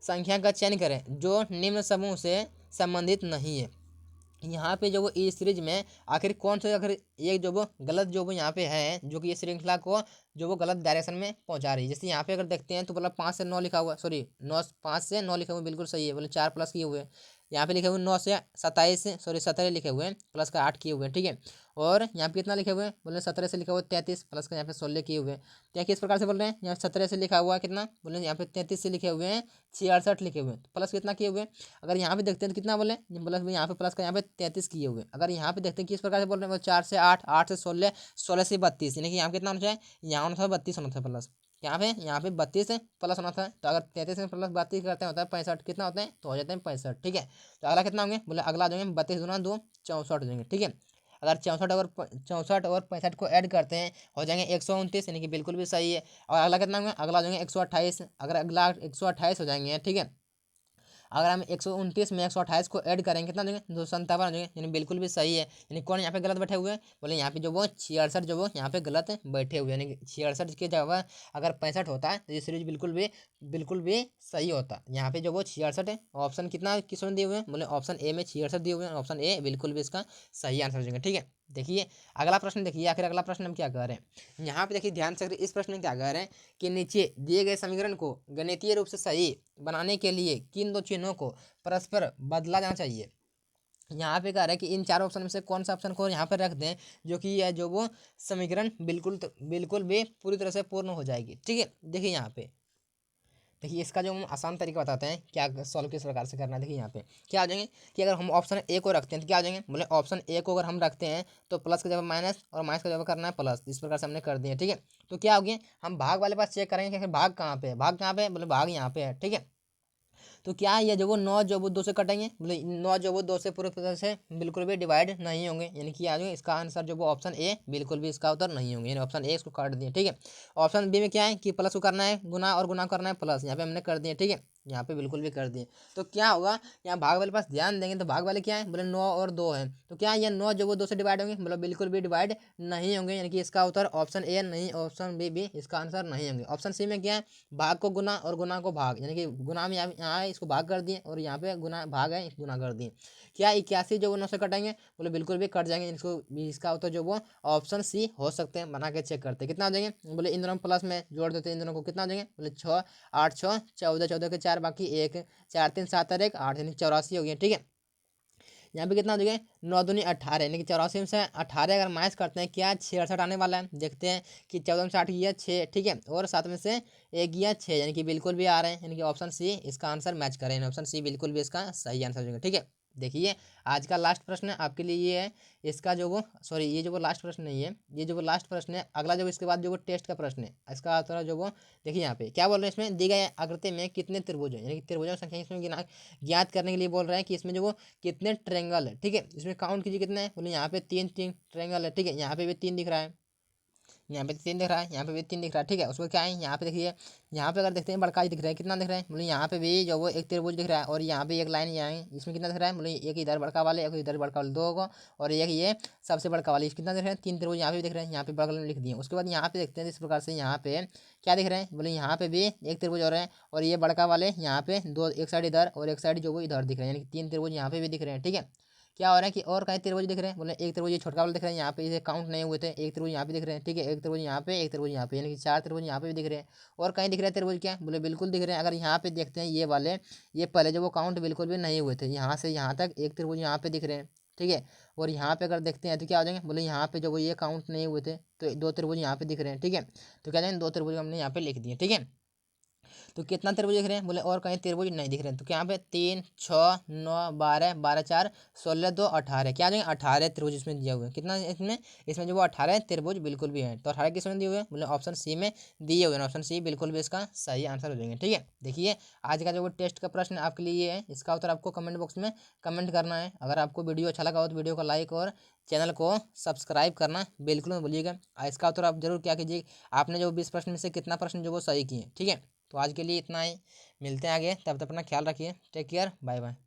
संख्या का चयन करें जो निम्न समूह से संबंधित नहीं है। यहाँ पे जो वो इस सीरीज में आखिर कौन सा आखिर एक जो वो गलत जो वो यहाँ पे है, जो कि ये श्रृंखला को जो वो गलत डायरेक्शन में पहुंचा रही है। जैसे यहाँ पे अगर देखते हैं तो बोला 5 से 9 लिखा हुआ, सॉरी 9 5 से 9 लिखा हुआ, बिल्कुल सही है। बोले 4 प्लस किए हुए हैं, यहाँ पे लिखे हुए 9 से 27, सॉरी 17 लिखे हुए हैं, प्लस का 8 किए हुए हैं, ठीक है। और यहाँ पे कितना लिखे हुए हैं? बोले 17 से लिखा हुआ 33, प्लस का यहाँ पे 16 किए हुए हैं। तो यहाँ किस प्रकार से बोल रहे हैं? यहाँ 17 से लिखा हुआ है कितना, बोले यहाँ पे 33 से लिखे हुए हैं 66 लिखे हुए हैं, तो प्लस कितना किए हुए हैं? अगर यहाँ पे देखते हैं तो कितना बोले, प्लस में यहाँ पे प्लस का यहाँ पे 33 किए हुए हैं। अगर यहाँ पे देखते हैं किस प्रकार से बोल रहे हैं, 4 से 8, 8 से 16, 16 से 32, यानी कि यहाँ कितना होना चाहिए? यहाँ होना था 32 होना था प्लस, यहाँ पे 32 प्लस होना था। तो अगर 33 में प्लस 32 करते हैं होता है 65, कितना होता है? तो हो जाते हैं 65, ठीक है। तो अगला कितना होंगे? बोले अगला आ जाएंगे 32 गुना 2 64 हो जाएंगे, ठीक है। अगर 64 और 65 को ऐड करते हैं हो जाएंगे 129, यानी कि बिल्कुल भी सही है। और अगला कितना होंगे? अगला हो जाएंगे 128, अगर अगला 128 हो जाएंगे, ठीक है। अगर हम 129 में 128 को ऐड करेंगे कितना देंगे? 257 हो जाएंगे, यानी बिल्कुल भी सही है। यानी कौन यहाँ पे गलत बैठे हुए हैं? बोले यहाँ पे जो वो 66 जो वो यहाँ पे गलत बैठे हुए हैं, यानी 66 की जगह अगर 65 होता है तो ये सीरीज बिल्कुल भी सही होता। यहाँ पे जो वो 66 है, ऑप्शन कितना किसमें दिए हुए हैं? बोले ऑप्शन ए में 66 दिए हुए हैं, ऑप्शन ए बिल्कुल भी इसका सही आंसर हो जाएगा, ठीक है। देखिए अगला प्रश्न, देखिए आखिर अगला प्रश्न हम क्या कह रहे हैं यहाँ पे, देखिए ध्यान से। इस प्रश्न में क्या कह रहे हैं कि नीचे दिए गए समीकरण को गणितीय रूप से सही बनाने के लिए किन दो चिन्हों को परस्पर बदला जाना चाहिए। यहाँ पे कह रहा है कि इन चार ऑप्शन में से कौन सा ऑप्शन को यहाँ पर रख दें जो कि यह जो वो समीकरण बिल्कुल भी पूरी तरह से पूर्ण हो जाएगी, ठीक है। देखिए यहाँ पे, देखिए इसका जो हम आसान तरीका बताते हैं क्या सॉल्व किस प्रकार से करना है। देखिए यहाँ पे क्या आ जाएंगे कि अगर हम ऑप्शन ए को रखते हैं तो क्या आ जाएंगे? बोले ऑप्शन ए को अगर हम रखते हैं तो प्लस का जगह माइनस और माइनस का जगह करना है प्लस, इस प्रकार से हमने कर दिया, ठीक है। तो क्या हो गया, हम भाग वाले पास चेक करेंगे कि भाग कहाँ पे है, भाग कहाँ पे है? बोले भाग यहाँ पे है, ठीक है। तो क्या है, ये जो वो 9 जो वो 2 से कटेंगे, बोले 9 जो वो 2 से पूरी तरह से बिल्कुल भी डिवाइड नहीं होंगे, यानी कि आ जाएंगे इसका आंसर जो वो ऑप्शन ए बिल्कुल भी इसका उत्तर नहीं होंगे, यानी ऑप्शन ए इसको काट दिए, ठीक है। ऑप्शन बी में क्या है कि प्लस को करना है गुना और गुना करना है प्लस, यहाँ पे हमने कर दिए, ठीक है। यहाँ पे बिल्कुल भी कर दिए। तो क्या होगा, यहाँ भाग वाले पास ध्यान देंगे तो भाग वाले क्या है? बोले 9 और 2 है, तो क्या ये 9 जो वो 2 से डिवाइड होंगे? मतलब बिल्कुल भी डिवाइड नहीं होंगे, यानी कि इसका उत्तर ऑप्शन ए नहीं, ऑप्शन बी भी इसका आंसर नहीं होंगे। ऑप्शन सी में क्या है? भाग को गुना और गुना को भाग, यानी कि गुना में यहाँ है इसको भाग कर दिए और यहाँ पे गुना भाग है गुना कर दिए। क्या 81 जो वो 9 से कटेंगे? बोले बिल्कुल भी कट जाएंगे, इसको इसका उत्तर जो वो ऑप्शन सी हो सकते हैं। बना के चेक करते हैं कितना हो जाएंगे? बोले इन दोनों प्लस में जोड़ देते हैं, इन दोनों को कितना हो जाएंगे? बोले 6 8 6 14, 14 के 4 बाकी 1, 4 3 7 और 1 8, यानी 84 हो गया, ठीक है। यहाँ पे कितना हो जाएगा? 9 दूनी 18, यानी कि 84 में से 18 अगर माइनस करते हैं क्या 66 आने वाला है। देखते हैं कि 14 में से 8 गया 6, ठीक है, और 7 में से 1 गया 6, यानी कि बिल्कुल भी आ रहे हैं, यानी कि ऑप्शन सी इसका आंसर मैच करें, ऑप्शन सी बिल्कुल भी इसका सही आंसर हो जाएगा, ठीक है। देखिए आज का लास्ट प्रश्न आपके लिए ये है, इसका जो वो सॉरी ये जो वो लास्ट प्रश्न नहीं है, ये जो वो लास्ट प्रश्न है, अगला जो इसके बाद जो वो टेस्ट का प्रश्न है इसका आंसर जो वो देखिए यहाँ पे क्या बोल रहे हैं, इसमें दी गई आकृति में कितने त्रिभुज हैं, यानी कि त्रिभुजों की संख्या इसमें ज्ञात करने के लिए बोल रहे हैं कि इसमें जो वो कितने ट्रेंगल है, ठीक है। इसमें काउंट कीजिए कितने हैं, बोले यहाँ पे 3 3 ट्रेंगल है, ठीक है। यहाँ पे भी 3 दिख रहा है, यहाँ पे 3 दिख रहा है, यहाँ पे भी 3 दिख रहा है, ठीक है। उसको क्या है यहाँ पे देखिए, यहाँ पे अगर देखते हैं बड़का दिख रहा है, कितना दिख रहा है? बोले यहाँ पे भी जो वो एक त्रिभुज दिख रहा है और यहाँ पे एक लाइन यहाँ है, इसमें कितना दिख रहा है? बोले एक इधर बड़का वाले, एक इधर बड़का वाले, 2 को, और एक ये सबसे बड़का वाले, कितना दिख रहा है? 3 त्रिभुज यहाँ पे भी दिख रहे हैं, यहाँ पे बगल में लिख दिए। उसके बाद यहाँ पे देखते हैं इस प्रकार से, यहाँ पे क्या दिख रहा है? बोले यहाँ पे भी एक त्रिभुज और है, और ये बड़का वाले यहाँ पे 2, एक साइड इधर और एक साइड जो वो इधर दिख रहे हैं, यानी कि 3 त्रिभुज यहाँ पे भी दिख रहे हैं, ठीक है। क्या हो रहा है कि और कहीं त्रिभुज दिख रहे हैं? बोले एक त्रिभुज ये छोटका वाला दिख रहा है, यहाँ पे इसे काउंट नहीं हुए थे, एक त्रिभुज यहाँ पे दिख रहे हैं, ठीक है, एक त्रिभुज यहाँ पे, एक त्रिभुज यहाँ पे, यानी कि 4 त्रिभुज यहाँ पे भी दिख रहे हैं। और कहीं दिख रहे हैं त्रिभुज क्या? बोले बिल्कुल दिख रहे हैं। अगर यहाँ पे देखते हैं ये वाले, ये पहले जो वो काउंट बिल्कुल भी नहीं हुए थे, यहाँ से यहाँ तक एक त्रिभुज यहाँ पे दिख रहे हैं, ठीक है। और यहाँ पे अगर देखते हैं तो क्या हो जाएंगे? बोले यहाँ पे जो वो ये काउंट नहीं हुए थे, तो 2 त्रिभुज यहाँ पे दिख रहे हैं, ठीक है। तो क्या जाएंगे? 2 त्रिभुज हमने यहाँ पे लिख दिए, ठीक है। तो कितना त्रिभुज दिख रहे हैं, बोले और कहीं त्रिभुज नहीं दिख रहे हैं। तो यहाँ पे 3, 6, 9, 12, 12, 4, 16, 2, 18, क्या आ जाएंगे 18 त्रिभुज इसमें दिया हुआ है। कितना इसमें जो वो 18 त्रिभुज बिल्कुल भी है। तो 18 किसमें दिए हुए हैं, बोले ऑप्शन सी में दिए हुए हैं। ऑप्शन सी बिल्कुल भी इसका सही आंसर हो जाएंगे। ठीक है, देखिए आज का जो वो टेस्ट का प्रश्न आपके लिए ये है, इसका उत्तर आपको कमेंट बॉक्स में कमेंट करना है। अगर आपको वीडियो अच्छा लगा हो तो वीडियो को लाइक और चैनल को सब्सक्राइब करना बिल्कुल मत भूलिएगा। इसका उत्तर आप जरूर क्या कीजिए, आपने जो 20 प्रश्न में से कितना प्रश्न जो वो सही किए। ठीक है, तो आज के लिए इतना ही, मिलते हैं आगे, तब तक अपना ख्याल रखिए। Take care, bye bye.